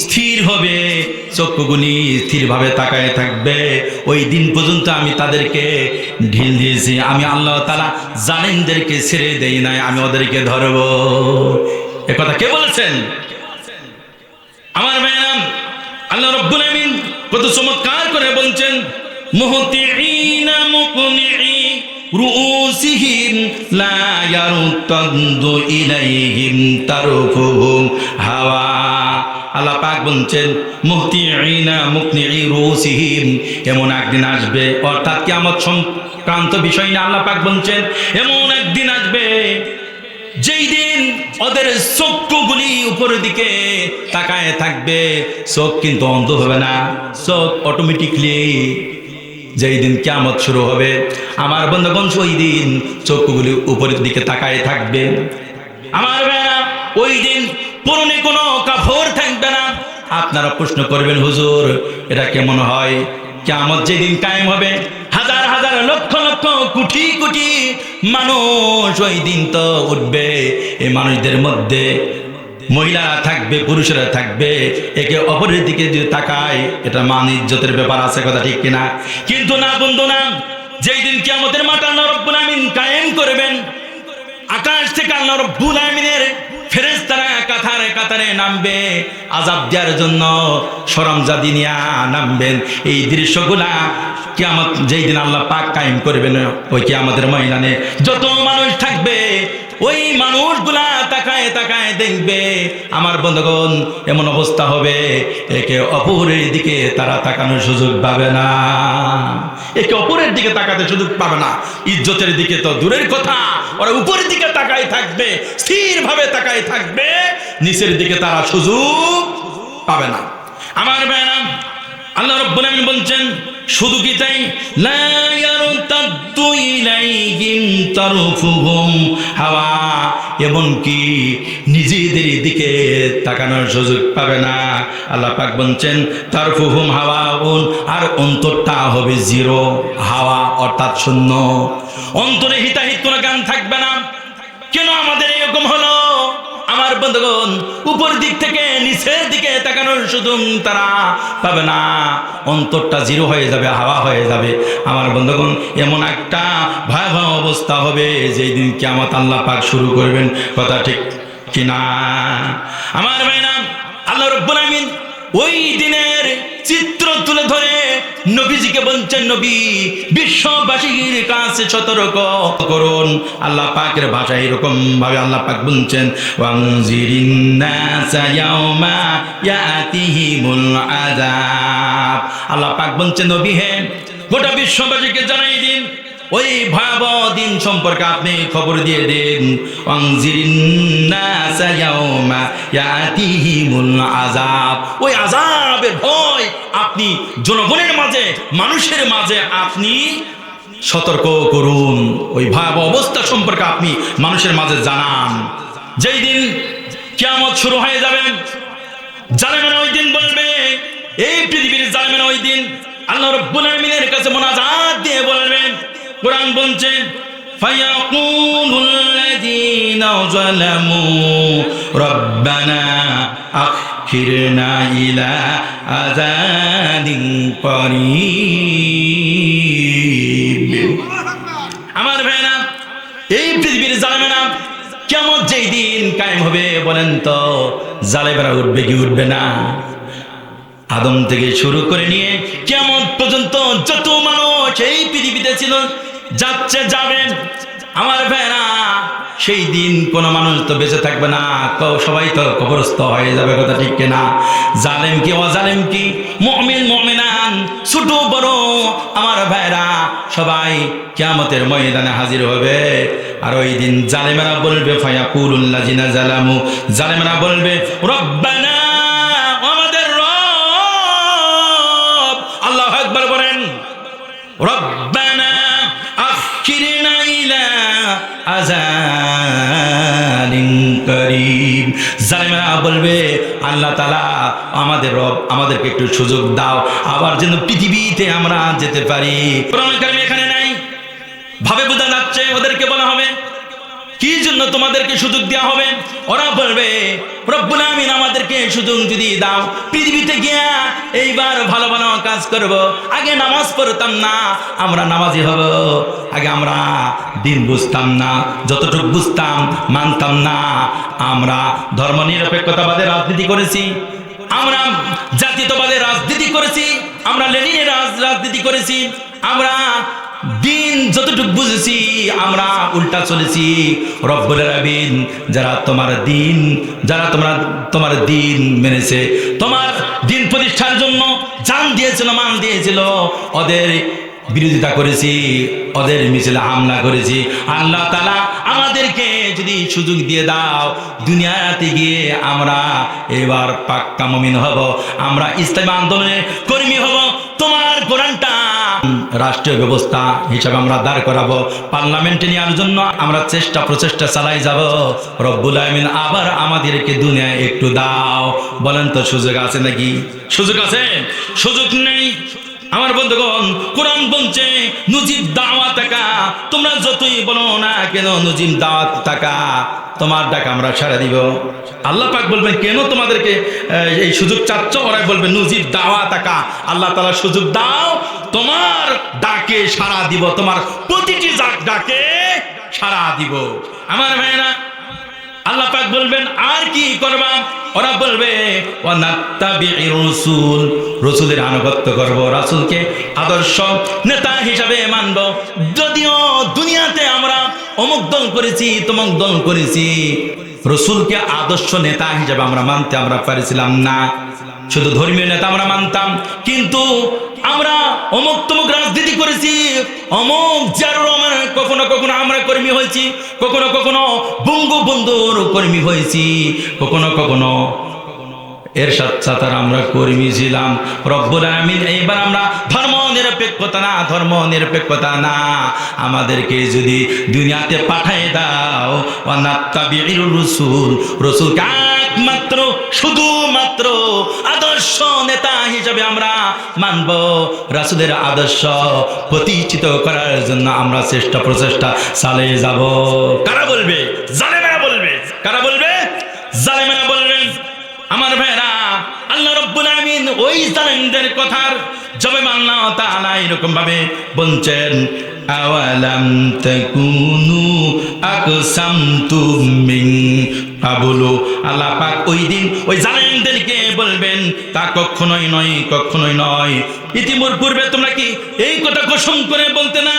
স্থির হবে, চক্ষুগুনি স্থিরভাবে তাকায় থাকবে, ওই দিন পর্যন্ত আমি তাদেরকে ঢিল দিয়েছি। আমি আল্লাহ তাআলা জালেমদেরকে ছেড়ে দেই নাই, আমি ওদেরকে ধরব। এ কথা কে বলেছেন? আমার ভাইরা, আল্লাহ রাব্বুল আমিন কত চমৎকার করে বলছেন মুহতিঈনা মুকনিঈ রুউসিহিম লা ইয়ারতাদু ইলাইহিম তারফুহুম হাওয়া। আল্লাহ পাক বলছেন মুহতিঈনা মুকনিঈ রুউসিহিম, এমন একদিন আসবে, অর্থাৎ কিয়ামত সংক্রান্ত বিষয় না আল্লাহ পাক বলছেন এমন একদিন আসবে যেই দিন ওদের চক্ষুগুলি উপরের দিকে তাকায় থাকবে, চোখ কিন্তু অন্ধ হবে না, চোখ অটোমেটিকলি যেই দিন কিয়ামত শুরু হবে আমার বন্ধুগণ ওই দিন চক্ষুগুলি উপরের দিকে তাকায় থাকবে। আমার ভাইরা ওই দিন পরনে কোনো কাপড় থাকবে না। আপনারা প্রশ্ন করবেন হুজুর এটা কেমন হয়? কিয়ামত যেদিন কায়েম হবে হাজার হাজার লক্ষ লক্ষ কোটি কোটি মানুষ ওই দিন তো উঠবে, এই মানুষদের মধ্যে মহিলারা থাকবে, পুরুষেরা থাকবে, একে অপরের দিকে যদি তাকায় এটা মান ইজ্জতের ব্যাপার আছে, কথা ঠিক কিনা? কিন্তু না বন্ধু না, যেই দিন কিয়ামতের মাঠ আল্লাহ রাব্বুল আমিন কায়েম করবেন, আকাশ থেকে আল্লাহ রাব্বুল আমিনের ফেরেশতারা কাতারে কাতারে নামবে আযাব দেওয়ার জন্য, সরঞ্জাদি নিয়ে নামবেন। এই দৃশ্যগুলা কিয়ামত যেই দিন আল্লাহ পাক কায়েম করবেন ওই কিয়ামতের ময়দানে যত মানুষ থাকবে ওই মানুষগুলা তাকায় তাকায় দেখবে আমার বন্ধুগণ এমন অবস্থা হবে একে অপরের দিকে তারা তাকানোর সুযোগ পাবে না, একে অপরের দিকে তাকাতে সুযোগ পাবে না। ইজ্জতের দিকে তো দূরের কথা, ওরা উপরের দিকে তাকায় থাকবে, স্থিরভাবে তাকায় থাকবে, নিচের দিকে তারা সুযোগ পাবে না। আমার ভাইরা আল্লাহ রাব্বুল আমিন বলছেন শুধু কি তাই, লা ইয়ারতাদু ইলাইহিম তারফুহুম হাওয়া, এমনকি নিজেদের দিকে তাকানোর সুযোগ পাবে না। আল্লাহ পাক বলছেন তারফুহুম হাওয়াউন, আর অন্তরটা হবে জিরো, হাওয়া অর্থাৎ শূন্য, অন্তরে হিতাহিত কোনো গান থাকবে না। কেন আমাদের এরকম হলো? আমার বন্ধুগণ উপর দিক থেকে নিচের দিকে তাকানোর সুযোগ তারা পাবে না, অন্তরটা জিরো হয়ে যাবে, হাওয়া হয়ে যাবে। আমার বন্ধুগণ এমন একটা ভয়াবহ অবস্থা হবে যেই দিন কিয়ামত আল্লাহ পাক শুরু করবেন, কথা ঠিক কিনা? আমার ভাইরা আল্লাহ রাব্বুল আমিন ওই দিনের চিত্র তুলে ধরে নবীজিকে বলছেন নবী বিশ্ববাসীর কাছে সতর্ক করুন। আল্লাহ পাকের ভাষায় এরকম ভাবে আল্লাহ পাক বলছেন ওয়ানজিরিন নাসা ইয়াউমা ইয়াতিহিমুল আযাব। আল্লাহ পাক বলছেন নবী হে গোটা বিশ্ববাসীকে জানাই দিন ওই ভয়াবহ দিন সম্পর্কে আপনি খবর দিয়ে দিন। ওয়ানজিরিন নাসা ইয়াউমা ইয়াতিহিমুল আযাব, ওই আযাবের ভয় আপনি জনগণের মাঝে, মানুষের মাঝে আপনি সতর্ক করুন, ওই ভয়াবহ অবস্থা সম্পর্কে আপনি মানুষের মাঝে জানান। যেই দিন কিয়ামত শুরু হয়ে যাবে জালেমেরা ওই দিন বলবে, এই পৃথিবীর জালেমেরা ওই দিন আল্লাহ রাব্বুল আমিনের কাছে মুনাজাত দিয়ে বলবেন, কুরআন বলছে ফায়াকুলুল্লাযীনা যালামু রাব্বানা আখিরনা ইলা আযানিন করিব। আমার ভাইরা এই পৃথিবীর জালেমেরা কিয়ামত যেই দিন কায়েম হবে বলেন তো জালেমেরা উঠবে কি উঠবে না? আদম থেকে শুরু করে নিয়ে কিয়ামত পর্যন্ত যত মানুষ এই পৃথিবীতে ছিল, যাচ্ছে যাবেন। আমার ভাইরা, সেই দিন কোন মানুষ তো বেঁচে থাকবে না, সবাই তো কবরস্থ হয়ে যাবে, কথা ঠিক কিনা? জালেম কি অজালেম কি, মুমিন মুমিনান, ছোট বড় আমার ভাইরা সবাই কিয়ামতের ময়দানে হাজির হবে। আর ওই দিন জালেমেরা বলবে, ফায়াকুলুল্লাযিনা জালামু, জালেমেরা বলবে, রব্বানা, আমাদের রব। আল্লাহু আকবার বলেন, রব্বানা আখিরনা ইলা আযালিন কারীম। জালেমেরা বলবে, আল্লাহ তাআলা আমাদের রব, আমাদেরকে একটু সুযোগ দাও, আবার যেন পৃথিবীতে আমরা যেতে পারি। কোরআন কারীমে এখানে নাই, ভাবে বোঝা যাচ্ছে ওদেরকে বলা হবে কি জন্য তোমাদেরকে সুযোগ দেওয়া হবে। ওরা বলবে, রব্বুল আমিন আমাদেরকে সুযোগ যদি দাও, পৃথিবীতে গিয়া এইবার ভালো ভালো কাজ করব। আগে নামাজ পড়তাম না, আমরা নামাজি হব। আগে আমরা দিন বুঝতাম না, যতটুকু বুঝতাম মানতাম না। আমরা ধর্ম নিরপেক্ষতাবাদে রাজনীতি করেছি, আমরা জাতীয়তাবাদের রাজনীতি করেছি, আমরা লেনিনের রাজনীতি করেছি, আমরা দিন যতটুকু বুঝেছি আমরা উল্টা চলেছি। রব্বুল আলামিন যারা তোমার দিন মেনেছে, তোমার দিন প্রতিষ্ঠার জন্য জান দিয়েছিল, মান দিয়েছিল, ওদের বিরোধিতা করেছি, ওদের মিছিলে হামলা করেছি। আল্লাহ তাআলা আমাদেরকে যদি সুযোগ দিয়ে দাও, দুনিয়াতে গিয়ে আমরা এবার পাক্কা মুমিন হব, আমরা ইসলামী আন্দোলনের কর্মী হব। তোমার কোরআনটা রাষ্ট্রীয় ব্যবস্থা হিসাবে আমরা দাঁড় করাবো, পার্লামেন্টে নেওয়ার জন্য আমরা প্রচেষ্টা চালাই যাব। রব্বুল আমিন আবার আমাদেরকে দুনিয়ায় একটু দাও। বলেন তো সুযোগ আছে নাকি? সুযোগ আছে? সুযোগ নেই। আমার বন্ধুগণ, কোরআন বলছে নুজিব দাওয়াত তাকা, তোমরা যতই বলো না কেন নুজিব দাওয়াত তাকা, তোমার ডাক আমরা সাড়া দিব। আল্লাহ পাক বলবেন, কেন তোমাদেরকে এই সুযোগ চাচ্ছ? ওরা বলবে নুজিব দাওয়াত তাকা, আল্লাহ তাআলা সুযোগ দাও, তোমার ডাকে সাড়া দিব, তোমার প্রতিটি ডাকে সাড়া দিব। আমার ভাইরা, আল্লাহ পাক বলবেন আর কি করবা? ওরা বলবে ওয়ানাত্তাবিউর রাসূল, রাসূলের আনুগত্য করব, রাসূলকে আদর্শ নেতা হিসাবে মানব। যদিও দুনিয়াতে আমরা অমুক দল করেছি, তমুক দল করেছি, রাসূলকে আদর্শ নেতা হিসাবে আমরা মানতে আমরা পারছিলাম না। শুধু ধর্মীয় নেতা আমরা মানতাম, কিন্তু আমরা অমুক তমুক রাজনীতি করেছি, অমুক জিয়াউর রহমান কখনো কখনো আমরা কর্মী হয়েছি, কখনো কখনো বঙ্গবন্ধুর কর্মী হয়েছি, কখনো কখনো এরশাদ চাচার আমরা কর্মী ছিলাম। রব্বুল আমিন এইবার আমরা ধর্ম নিরপেক্ষতা না, আমাদেরকে যদি দুনিয়াতে পাঠায় দাও, ওয়ানাত্তাবিউর রাসূল, রাসূলকে একমাত্র শুধুমাত্র আদর্শ নেতা হিসাবে আমরা মানব। রাসূলের আদর্শ প্রতিষ্ঠিত করার জন্য আমরা প্রচেষ্টা চালিয়ে যাব। কারা বলবে? জালেমেরা বলবে। কারা বলবে? জালেমেরা বলবেন। আমার ভাইরা, আল্লাহ রাব্বুল আমিন ওই জালেমদের কথার জবাবে আল্লাহ তাআলা এরকম ভাবে বলছেন, আওয়ালাম তাকুনু আকসামতুম মিন কাবলু। আল্লাহ পাক ওই দিন ওই জালেমদেরকে বলবেন, তা কখনোই নয়। ইতিপূর্বে তোমরা কি এই কথা ঘোষণ করে বলতে না,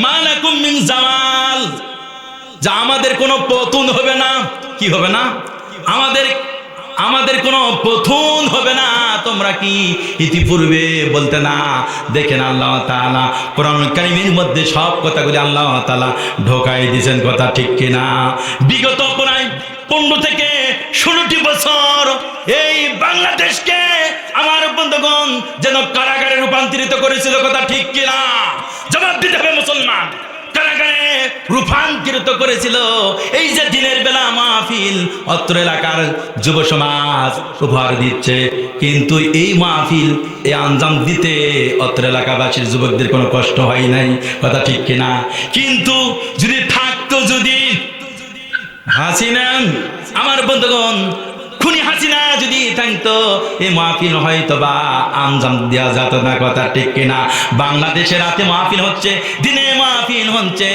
মালাকুম মিন জামাল, যা আমাদের কোনো পতন হবে না। কি হবে না? আমাদের কোনো পতন হবে না। তোমরা কি ইতিপূর্বে বলতে না? দেখেন আল্লাহ তাআলা কোরআন কারীমের মধ্যে সব কথাগুলি আল্লাহ তাআলা ঢোকাই দিয়েছেন, কথা ঠিক কিনা? বিগত প্রায় 15 থেকে 16টি বছর এই বাংলাদেশকে আমার বন্ধুগণ যেন কারাগারে রূপান্তরিত করেছিল, কথা ঠিক কিনা? জবাব দিতে হবে মুসলমান। কারাগারে রূপান্তরিত করেছিল। এই যে দিনের বেলা মাহফিল অত্র এলাকার যুব সমাজ উপহার দিচ্ছে, কিন্তু এই মাহফিল এই আঞ্জাম দিতে অত্র এলাকাবাসীর যুবকদের কোনো কষ্ট হয় নাই, কথা ঠিক কিনা? কিন্তু যদি থাকতো, যদি হাসিনা, আমার বন্ধুগণ, খুনি হাসিনা যদি থাকতো, এই মাহফিল হয়তো বা আঞ্জাম দেওয়া যেত না, কথা ঠিক কিনা? বাংলাদেশে রাতে মাহফিল হচ্ছে, দিনে মাহফিল হচ্ছে,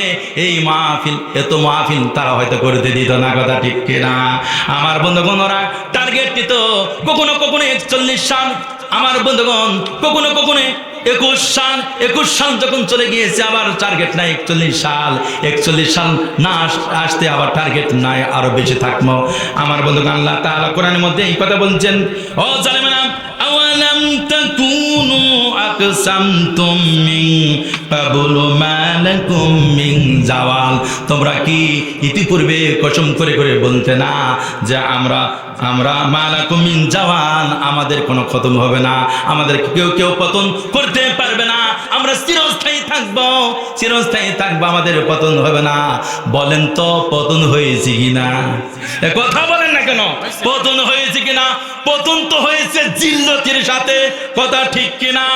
এই মাহফিল এত মাহফিল তারা হয়তো করতে দিত না, কথা ঠিক কিনা? আমার বন্ধুগণ, ওরা টার্গেট দিত কখনো 41 সাল, আমার বন্ধুগণ কখনো কখনো 21 সাল যখন চলে গিয়েছে, আবার টার্গেট নাই 41 সাল না আসতে আবার টার্গেট নাই, আরো বেশি থাকবো। আমার বন্ধুগণ আল্লাহ তাআলা কোরআনের মধ্যে এই কথা বলছেন, ও জালেমেরা আওয়ালাম তাকুনু আকসামতুম মিন ক্বাবলু মা লাকুম মিন জাওয়াল, তোমরা কি ইতিপূর্বে কসম করে করে বলতে না যে আমরা মা লাকুম মিন জাওয়াল, আমাদের কোনো খতম হবে না, আমাদের কেউ পতন করতে পারবে না, আমরা চিরস্থায়ী থাকবো, আমাদের পতন হবে না। বলেন তো পতন হয়েছে কিনা? কথা বলেন না কেন? পতন হয়েছে কিনা? পতন তো হয়েছে জিল্লতির সাথে, কথা ঠিক কিনা?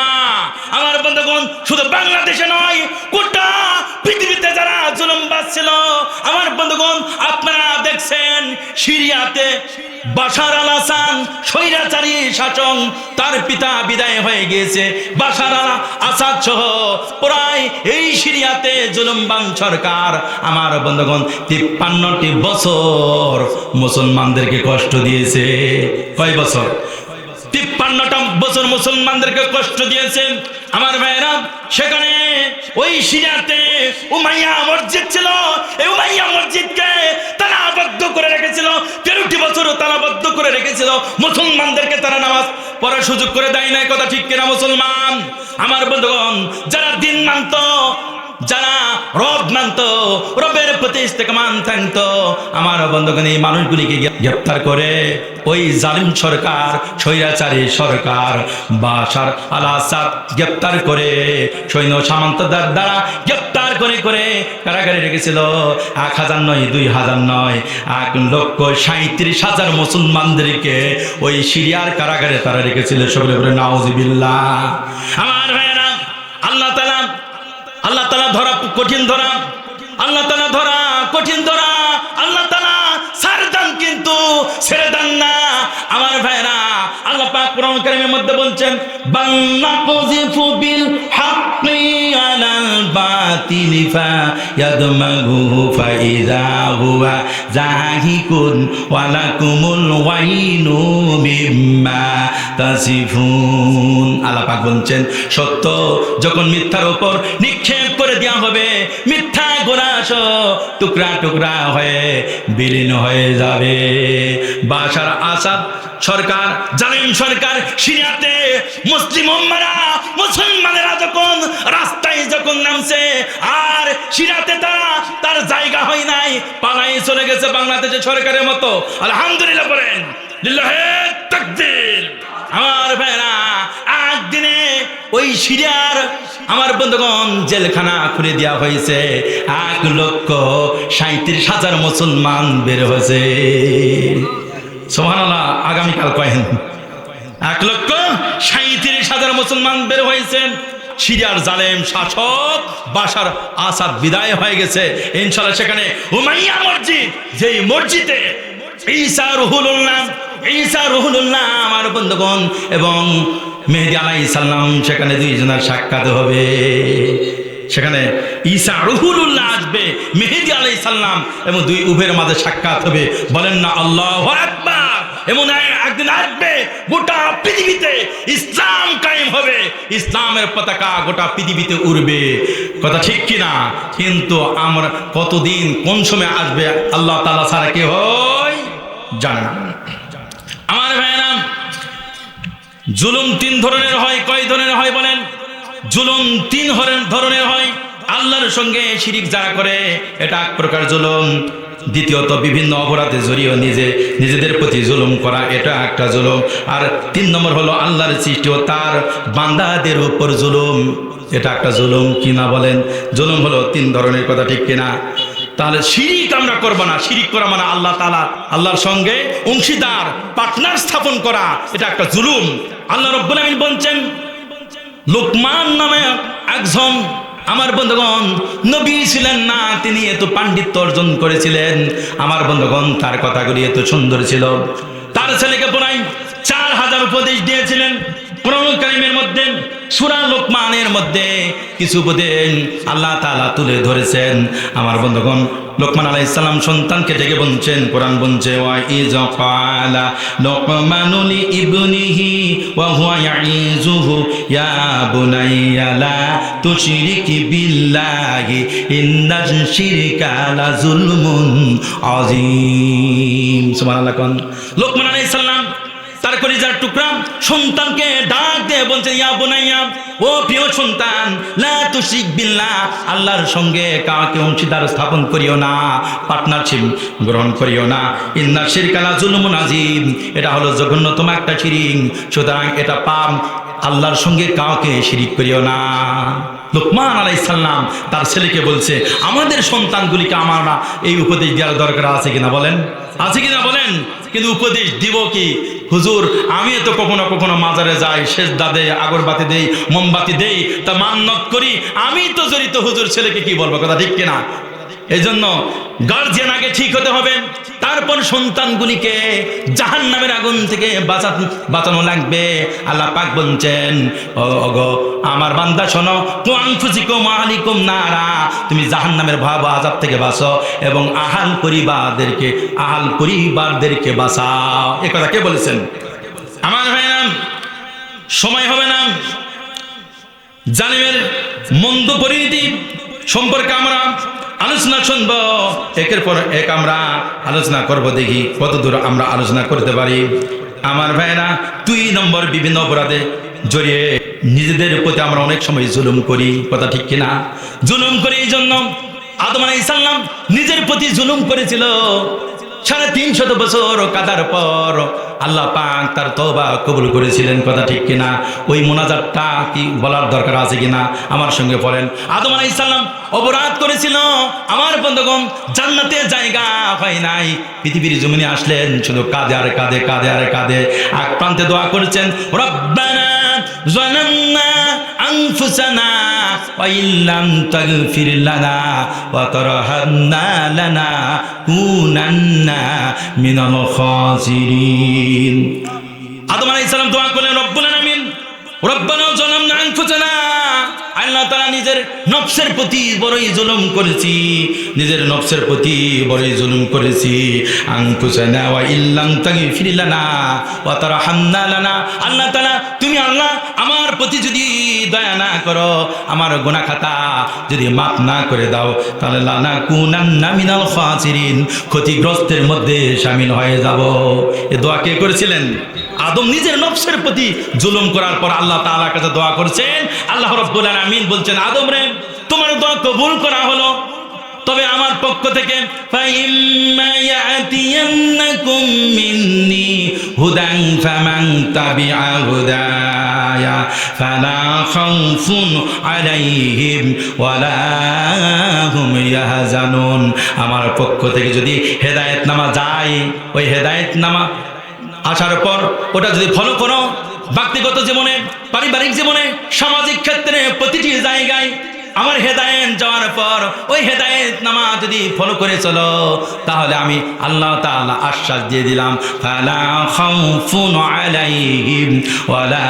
আমার বন্ধুগণ শুধু বাংলাদেশে নয়, গোটা পৃথিবীতে যারা জুলুমবাজ ছিল, আমার বন্ধুগণ আপনারা দেখছেন সিরিয়াতে বাশার আল আসাদ স্বৈরাচারী শাসক, তার পিতা বিদায় হয়ে গিয়েছে, বাশার আল আসাদ সহ প্রায় এই সিরিয়াতে জুলুমবান সরকার আমার বন্ধুগণ 53টি বছর মুসলমানদেরকে কষ্ট দিয়েছে। কয় বছর? 53টা বছর মুসলমানদেরকে কষ্ট দিয়েছে। আমার ভাইরা, সেখানে ওই সিরিয়াতে উমাইয়া মসজিদ ছিল, এই উমাইয়া মসজিদকে তারা আবদ্ধ করে রেখেছিল, 13টি বছর তালাবদ্ধ করে রেখেছিল। মুসলমানদেরকে তারা নামাজ পড়ার সুযোগ করে দেয় নাই, কথা ঠিক কিনা মুসলমান? আমার বন্ধুগণ যারা দিন মানত, যারা রব মানত, রবের প্রতি ইস্তেকামান থাকতো, আমার বন্ধুগণ এই মানুষগুলিকে গ্রেফতার করে ওই জালিম সরকার, স্বৈরাচারী সরকার বাশার আল আসাদ গ্রেফতার করে সৈন্য সামন্তদার দ্বারা গ্রেফতার করে কারাগারে রেখেছিল। 1000 নয়, 2000 নয়, 1,37,000 মুসলমানদেরকে ওই সিরিয়ার কারাগারে তারা রেখেছিল। সকলে বলে নাউজুবিল্লাহ। আমার ভাইয়েরা, আল্লাহ তাআলা ধরা কঠিন ধরা, আল্লাহ তাআলা ধরা কঠিন ধরা, আল্লাহ তাআলা সারদান কিন্তু ছেড়ে দেন না। আমার ভাইরা, আল্লাহ পাক কোরআন কারীমের মধ্যে বলছেন, বান্নাকুযিফু বিল হাক্কি আলাল বাতিলি ফায়াদমাগুহু ফাইযা হুয়া যাহিকুন ওয়া লাকুমুল ওয়াইনু মিম্মা তাসিফুন। আল্লাহ পাক বলছেন, সত্য যখন মিথ্যার উপর নিক্ষেপ করে দেওয়া হবে, মিথ্যা গোলাশ টুকরা টুকরা হয়ে বিলীন হয়ে যাবে। বাশার আসাদ সরকার, জালিম সরকার সিরিয়াতে মুসলিম উম্মারা, মুসলমানেরা যখন রাস্তায় যখন নামছে, আর সিরিয়াতে তার জায়গা হয় নাই, পালাই চলে গেছে বাংলাদেশের সরকারের মতো। আলহামদুলিল্লাহ বলেন, লিল্লাহে তাকবীর। আমার ভাইরা, একদিনে ওই সিরিয়ার আমার বন্ধুগণ জেলখানা খুলে দেওয়া হয়েছে, 1,37,000 মুসলমান বের হয়েছে। সুবহানাল্লাহ। আগামীকাল কয়েন 1,37,000 মুসলমান বের হয়েছেন। সিরিয়ার জালেম শাসক বাশার আসাদ বিদায় হয়ে গেছে। ইনশাআল্লাহ সেখানে উমাইয়া মসজিদ, যেই মসজিদে ঈসা রুহুল্লাহ আমার বন্ধুগণ এবং মেহেদী আলাইহিস সালাম, সেখানে দুইজনের সাক্ষাৎ হবে। সেখানে ঈসা রুহুল্লাহ আসবে, মেহেদী আলাইহিস সালাম এবং দুই উভয়ের মাঝে সাক্ষাৎ হবে। বলেন না আল্লাহু আকবার। এমন একদিন আসবে, গোটা পৃথিবীতে ইসলাম কায়েম হবে, ইসলামের পতাকা গোটা পৃথিবীতে উড়বে, কথা ঠিক কিনা? কিন্তু আমরা কতদিন কোন সময় আসবে আল্লাহ তাআলা ছাড়া কে হয় জানে না। আমার ভাইরা, জুলুম 3 ধরনের হয়। কয় ধরনের হয় বলেন? জুলুম 3 ধরনের হয়। আল্লাহর সঙ্গে শিরিক যারা করে, এটা এক প্রকার জুলুম। দ্বিতীয়ত বিভিন্ন অপরাধে জড়িয়ে নিজেদের প্রতি জুলুম করা, এটা একটা জুলুম। আর 3 নম্বর হলো আল্লাহর সৃষ্টি ও তার বান্দাদের উপর জুলুম, এটা একটা জুলুম কিনা বলেন? জুলুম হলো 3 ধরনের, কথা ঠিক কিনা? তাহলে শিরিক আমরা করব না। শিরিক করা মানে আল্লাহর সঙ্গে অংশীদার, পার্টনার স্থাপন করা, এটা একটা জুলুম। আল্লাহ রাব্বুল আমিন বলছেন, লোকমান নামে একজন আমার বন্ধুগণ নবী ছিলেন না, তিনি এত পাণ্ডিত্য অর্জন করেছিলেন। আমার বন্ধুগণ তার কথাগুলি এত সুন্দর ছিল। তার ছেলেকে প্রায় 4000 উপদেশ দিয়েছিলেন। কোরআন কারীমের মধ্যে সূরা লোকমানের মধ্যে কিছু উপদেশ আল্লাহ তাআলা তুলে ধরেছেন। আমার বন্ধুগণ, লোকমান আলাইহিস সালাম সন্তানকে ডেকে বলছেন, কোরআন বলছে, ওয়া ইয ক্বালা লোকমানু লি ইবনিহি ওয়া হুয়া ইয়াইযুহু ইয়া বুনাইয়া লা তুশরিক বিল্লাহি ইন্নাশ শিরকা লাযুলমুন আযীম। সুবহানাল্লাহ। লোকমান আলাইহিস সালাম তার কলিজার টুকরা সন্তানকে ডাক দিয়ে বলছেন, ইয়া বুনাইয়া, ও প্রিয় সন্তান, লা তুশরিক বিল্লাহ, আল্লাহর সঙ্গে কাউকে অংশীদার স্থাপন করিও না, পার্টনারশিপ গ্রহণ করিও না। ইন্না শিরকা লাযুলমুন আযীম, এটা হলো জঘন্যতম একটা শিরিক, সুতরাং এটা পাপ, আল্লাহর সঙ্গে কাউকে শিরিক করিও না। লোকমান আলাইহিস সালাম তার ছেলেকে বলছে, আমাদের সন্তানগুলিকে আমরা এই উপদেশ দেওয়ার দরকার আছে কিনা বলেন, আছে কিনা বলেন। কিন্তু উপদেশ দিব কি হুজুর, আমি তো কখনো কখনো মাজারে যাই, সেজদা দেই, আগরবাতি দেই, মোমবাতি দেই, তা মান্নত করি, আমি তো জড়িত হুজুর, ছেলেকে কি বলবো, কথা ঠিক কিনা? এই জন্য গার্জিয়ান আগে ঠিক হতে হবে, তারপর সন্তানগুলিকে জাহান্নামের আগুন থেকে বাঁচানো লাগবে। আল্লাহ পাক বলছেন, ওগো আমার বান্দা শোনো, কুআনফুসিকুম ওয়া আহলিকুম নারা, তুমি জাহান্নামের ভয়াবহ আযাব থেকে বাঁচো এবং আহাল পরিবারদেরকে বাঁচাও। এ কথা কে বলেছেন? আমার ভাইরা, সময় হবে না, জালিমের মন্দ পরিণতি সম্পর্কে আমরা আলোচনা শুনব, একের পর এক আমরা আলোচনা করব, দেখি কতদূর আমরা আলোচনা করতে পারি। আমার ভাইরা, 2 নম্বর, বিভিন্ন অপরাধে জড়িয়ে নিজেদের প্রতি আমরা অনেক সময় জুলুম করি, কথা ঠিক কিনা? জুলুম করি, এই জন্য আদম আলাইহিস সালাম নিজের প্রতি জুলুম করেছিল। 350 বছর কাদার পর আল্লাহ পাক তার তওবা কবুল করেছিলেন, কথা ঠিক কিনা? ওই মুনাজাতটা কি বলার দরকার আছে কিনা আমার সঙ্গে বলেন। আদম আলাইহিস সালাম অপরাধ করেছিল, আমার বন্ধুগণ, জান্নাতে জায়গা হয় নাই, পৃথিবীর জমিনে আসলেন, শুধু কাঁদে আর কাঁদে, কাঁদে আর কাঁদে, এক প্রান্তে দোয়া করেছেন, রব্বানা যালামনা আনফুসানা ওয়া ইল্লাম তাগফির লানা ওয়া তারহামনা লানাকুনান্না মিনাল খাসিরিন। আদম আলাইহিস সালাম দোয়া করলেন, রব্বুল আলামিন, রব্বানা যালামনা আনফুসানা, আল্লাহ তাআলা নিজের নফসের প্রতি বড়ই জুলুম করেছি, নিজের নফসের প্রতি বড়ই জুলুম করেছি। আনফুসানা ওয়া ইল্লাম তাগফির লানা ওয়া তারহামনা লানা, আল্লাহ তাআলা তুমি আল্লাহ আমার প্রতি যদি দয়া না করো, আমার গুনাহ খাতা যদি মাফ না করে দাও, তাহলে লানাকুনান্না মিনাল খাসিরিন, ক্ষতিগ্রস্তের মধ্যে শামিল হয়ে যাব। এই দোয়া কে করেছিলেন? আদম নিজের নফসের প্রতি জুলুম করার পর আল্লাহ তাআলার কাছে দোয়া করছেন। আল্লাহ রাব্বুল আলামিন বলছেন, আদম রে, তোমার দোয়া কবুল করা হলো, তবে আমার পক্ষ থেকে ফাইম্মা ইয়াতিয়ান্নাকুম মিন্নি হুদান ফামান তাবিআ হুদায়া ফালা খাউফুন আলাইহিম ওয়ালা হুম ইয়াহজানুন। আমার পক্ষ থেকে যদি হেদায়েতনামা যায়, ওই হেদায়েতনামা আসার পর ওটা যদি ফলো করো, ব্যক্তিগত জীবনে, পারিবারিক জীবনে, সামাজিক ক্ষেত্রে, প্রতিটি জায়গায় আমার হেদায়েত যাওয়ার পর ওই হেদায়েতনামা যদি ফলো করে চলো, তাহলে আমি আল্লাহ তাআলা আশ্বাস দিয়ে দিলাম, ফালা খাউফুন আলাইহিম ওয়ালা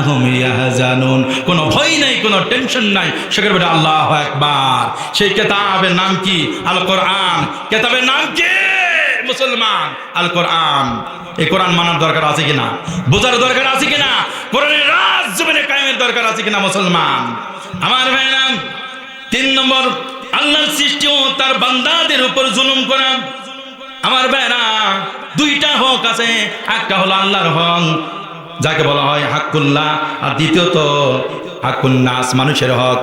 হুম ইয়াহজানুন, কোনো ভয় নাই, কোনো টেনশন নাই। সেখানে বলে আল্লাহু আকবার। সেই কিতাবের নাম কি? আল কোরআন। কিতাবের নাম কি? মুসলমান। আল কোরআন। এই কোরআন মানার দরকার আছে কিনা? বোঝার দরকার আছে কিনা? কোরআনের রাজ জীবনে কায়েমের দরকার আছে কিনা মুসলমান? আমার ভাইরা, 3 নম্বর, আল্লাহর সৃষ্টি ও তার বান্দাদের উপর জুলুম করা। আমার ভাইরা, 2টা হক আছে, একটা হলো আল্লাহর হক, যাকে বলা হয় হাক্কুল্লাহ, আর দ্বিতীয়ত হাক্কুন নাস, মানুষের হক।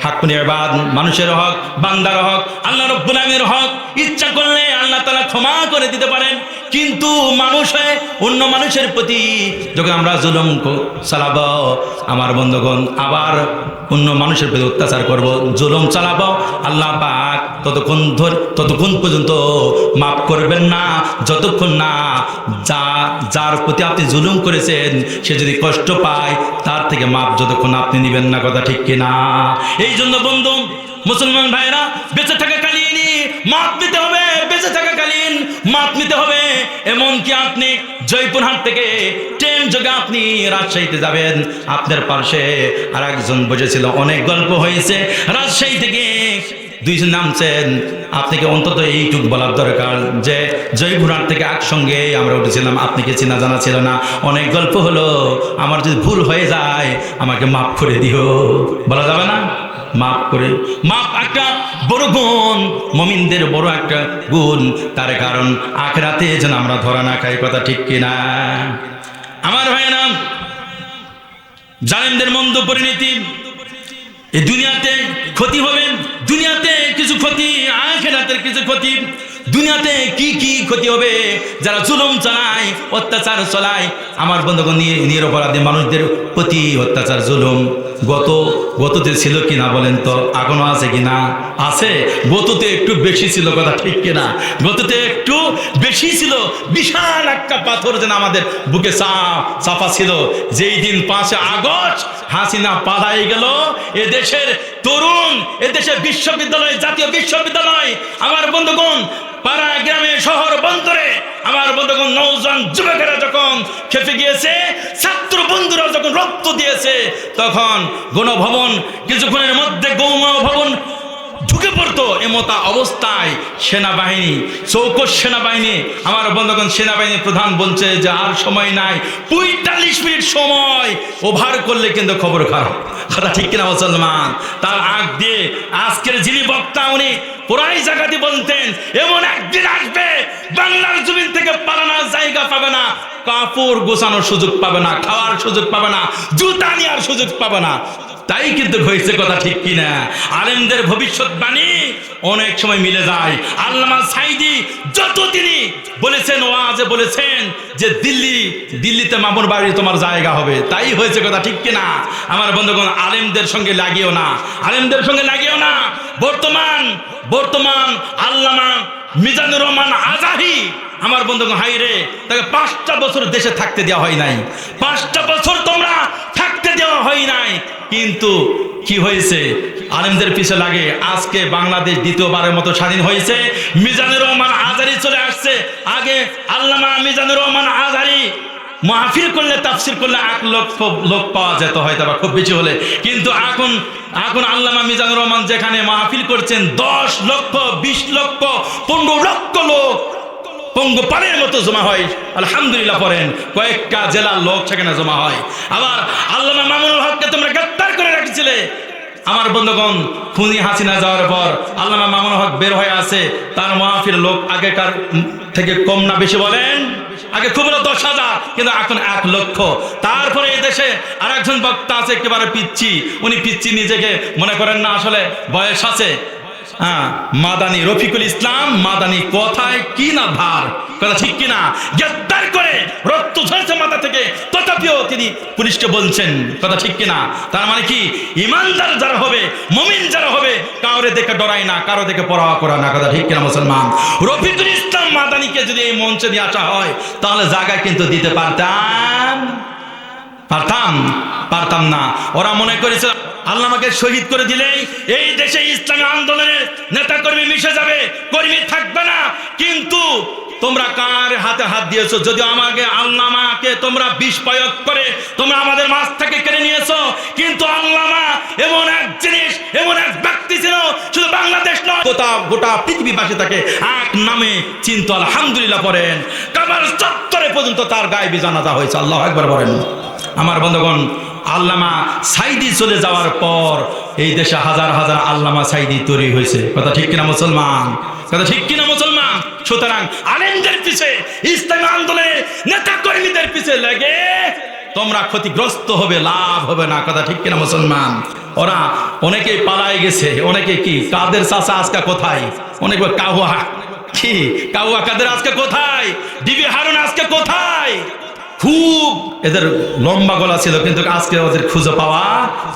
হাক্কুন ইবাদ, মানুষের হক, বান্দার হক, আল্লাহ রাব্বুল আলামিনের হক। ইচ্ছা করলে আল্লাহ তাআলা ক্ষমা করে দিতে পারেন, কিন্তু মানুষ হয়ে অন্য মানুষের প্রতি যখন আমরা জুলুম চালাবো, আমার বন্ধুগণ, আবার অন্য মানুষের প্রতি অত্যাচার করব, জুলুম চালাবো, আল্লাহ পাক ততক্ষণ পর্যন্ত মাফ করবেন না, যতক্ষণ না যার প্রতি আপনি জুলুম করেছেন সে যদি কষ্ট পায়, তার থেকে মাফ যতক্ষণ আপনি নেবেন না, কথা ঠিক কিনা? এই জন্য বন্ধু মুসলমান ভাইরা, বেঁচে থাকাকালীন মাফ দিতে হবে, বেঁচে থাকাকালীন মাপ নিতে হবে। এমনকি আপনি জয়পুরহাট থেকে ট্রেন যোগে আপনি রাজশাহীতে যাবেন, আপনার পাশে আর একজন বসেছিল, অনেক গল্প হয়েছে, রাজশাহী থেকে দুইজন নামছেন, আপনাকে অন্তত এইটুক বলার দরকার যে জয়পুরহাট থেকে একসঙ্গে আমরা উঠেছিলাম, আপনাকে চেনা জানা ছিল না, অনেক গল্প হলো, আমার যদি ভুল হয়ে যায় আমাকে মাফ করে দিও, বলা যাবে না? মাফ করে, মাফ একটা বড় গুণ, মুমিনদের বড় একটা গুণ, তার কারণ আখিরাতে যেন আমরা ধরা না খাই, কথা ঠিক কিনা? আমার ভাইয়েরা, জালেমদের মন্দ পরিণতি, এই দুনিয়াতে ক্ষতি হবে, দুনিয়াতে কিছু ক্ষতি, আখিরাতের কিছু ক্ষতি। দুনিয়াতে কি কি ক্ষতি হবে? যারা জুলুম চালায়, অত্যাচার চালায়, আমার বন্ধুগণ, নিরপরাধী মানুষদের প্রতি অত্যাচার জুলুম গততে ছিল কিনা বলেন তো? এখনো আছে কিনা? আছে। গততে একটু বেশি ছিল, কথা ঠিক কিনা? গততে একটু বেশি ছিল। বিশাল একটা পাথর যেন আমাদের বুকে চাপা ছিল। যেই দিন 5 আগস্ট হাসিনা পালাই গেল, এদেশের তরুণ, এদেশের বিশ্ববিদ্যালয়, জাতীয় বিশ্ববিদ্যালয়, আমার বন্ধুগণ, পাড়া গ্রামে শহর বন্দরে, আমার বন্ধুগণ, নওজোয়ান যুবকেরা যখন খেপে গিয়েছে, ছাত্র বন্ধুরা যখন রক্ত দিয়েছে, তখন গণভবন কিছুক্ষণের মধ্যে গণভবন ঢুকে পড়তো। এমতা অবস্থায় সেনাবাহিনী, চৌকস সেনাবাহিনী, আমার বন্ধুগণ, সেনাবাহিনী প্রধান বলছে যে আর সময় নাই, 45 মিনিট সময় ওভার করলে কিন্তু খবর খারাপ, কথা ঠিক কিনা মুসলমান? তার আগ দিয়ে আজকের যিনি বক্তা, উনি পুরাই জায়গাতে বলতেন, এমন একদিন আসবে বাংলার জমিন থেকে পালানোর জায়গা পাবে না, কাপড় গোছানোর সুযোগ পাবে না, খাওয়ার সুযোগ পাবে না, জুতা নেওয়ার সুযোগ পাবে না। তাই কিন্তু হয়েছে, কথা ঠিক কিনা? আলেমদের ভবিষ্যৎবাণী অনেক সময় মিলে যায়। আল্লামা সাঈদী যত তিনি বলেছেন, ওয়াজে বলেছেন যে দিল্লিতে মামুর বাড়ি তোমার জায়গা হবে, তাই হয়েছে, কথা ঠিক কিনা? আমার বন্ধুগণ, আলেমদের সঙ্গে লাগিও না, আলেমদের সঙ্গে লাগিও না। বর্তমান আল্লামা মিজানুর রহমান আজাহি, আমার বন্ধুগণ, হাই রে, তাকে 5টা বছর দেশে থাকতে দেওয়া হয় নাই, 5টা বছর তোমরা থাকতে দেওয়া হয় নাই, কিন্তু কি হয়েছে? আলেমদের পিছে লাগে। আজকে বাংলাদেশ দ্বিতীয়বারের মতো স্বাধীন হয়েছে, মিজানুর রহমান আজহারী চলে আসছে। আগে আল্লামা মিজানুর রহমান আজহারী মাহফিল করলে, তাফসির করলে 1 লক্ষ লোক পাওয়া যেত হয়তো বা খুব বেশি হলে, কিন্তু এখন আল্লামা মিজানুর রহমান যেখানে মাহফিল করছেন, 10 লক্ষ, 20 লক্ষ, 15 লক্ষ লোক পঙ্গু পানির মতো জমা হয়। আলহামদুলিল্লাহ পড়েন, কয়েকটা জেলার লোক সেখানে জমা হয়। আবার আল্লামা মামুনুল হককে তোমরা গ্রেফতার করে রেখেছিলে। আমার বন্ধুগণ, খুনি হাসিনা যাওয়ার পর আল্লামা মামুনুল হক বের হয়ে আছে, তার মাহফিল লোক আগেকার থেকে কম না বেশি বলেন? আগে খুব 10,000, কিন্তু এখন 1 লক্ষ। তারপরে এই দেশে আর একজন বক্তা আছে, একেবারে পিচ্ছি, উনি পিচ্ছি নিজেকে মনে করেন না, আসলে বয়স আছে, মাদানী রফিকুল ইসলাম মাদানী, কথায় কি না ধার, কথা ঠিক কিনা? গ্রেফতার করে রক্ত ঝরছে মাথা থেকে, তথাপিও তিনি পুলিশকে বলছেন, কথা ঠিক কিনা? তার মানে কি? ইমানদার যারা হবে, মুমিন যারা হবে, কাউরে দেখে ডরায় না, কারো দেখে পরোয়া করে না, কথা ঠিক কিনা মুসলমান? রফিকুল ইসলাম মাদানীকে যদি এই মঞ্চে নিয়ে আসা হয়, তাহলে জায়গায় কিন্তু দিতে পারতাম না। ওরা মনে করেছে আল্লামাকে শহীদ করে দিলেই এই দেশে ইসলামী আন্দোলনের নেতা কর্মী মিশে যাবে, কর্মী থাকবে না। কিন্তু তোমরা কার হাতে হাত দিয়েছো? যদি আল্লামাকে তোমরা বিষ প্রয়োগ করে তোমরা আমাদের মাঝ থেকে কেড়ে নিয়েছো, কিন্তু আল্লামা এমন এক জিনিস, এমন এক ব্যক্তি ছিল, শুধু বাংলাদেশ নয়, গোটা পৃথিবীবাসী তাকে এক নামে চিনত। আলহামদুলিল্লাহ পড়েন, কাবার চত্বরে পর্যন্ত তার গায়েবী জানাজা হয়েছে। আল্লাহু আকবার বলেন। আমার বন্ধুগণ, আল্লামা সাঈদী চলে যাওয়ার পর এই দেশে হাজার হাজার আল্লামা সাঈদী তৈরি হয়েছে, কথা ঠিক কিনা মুসলমান? কথা ঠিক কিনা মুসলমান? সুতরাং আলেমদের পিছে, ইসলামী আন্দোলনের নেতা কর্মীদের পিছে লেগে তোমরা ক্ষতিগ্রস্ত হবে, লাভ হবে না, কথা ঠিক কিনা মুসলমান? ওরা অনেকেই পালায় গেছে, অনেকে কি কাদের চাচা আজকে কোথায়, অনেকে কাহুয়া কাদের আজকে কোথায়, ডিবি হারুন আজকে কোথায়? খুব এদের লম্বা গলা ছিল, কিন্তু আজকে ওদের খুঁজে পাওয়া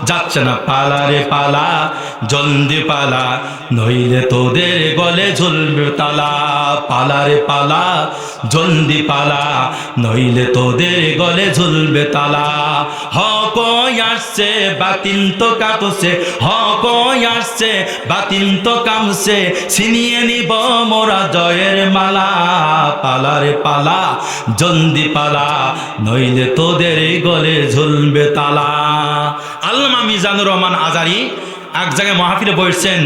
যাচ্ছে না। পালা রে পালা, জলদি পালা, নইলে তোদের গলে ঝুলবে তালা। পালা রে পালা, জলদি পালা, নইলে তোদের গলে ঝুলবে তালা। হক আসছে বাতিল তো কাঁপছে, হক আসছে বাতিল তো কাঁপছে, ছিনিয়ে নিব মোরা জয়ের মালা। পালা রে পালা, জলদি পালা, নইলে তোদের গলে ঝুলবে তালা। আল্লামা মিজানুর রহমান আজারি এক জায়গায় মাহফিলে বসছেন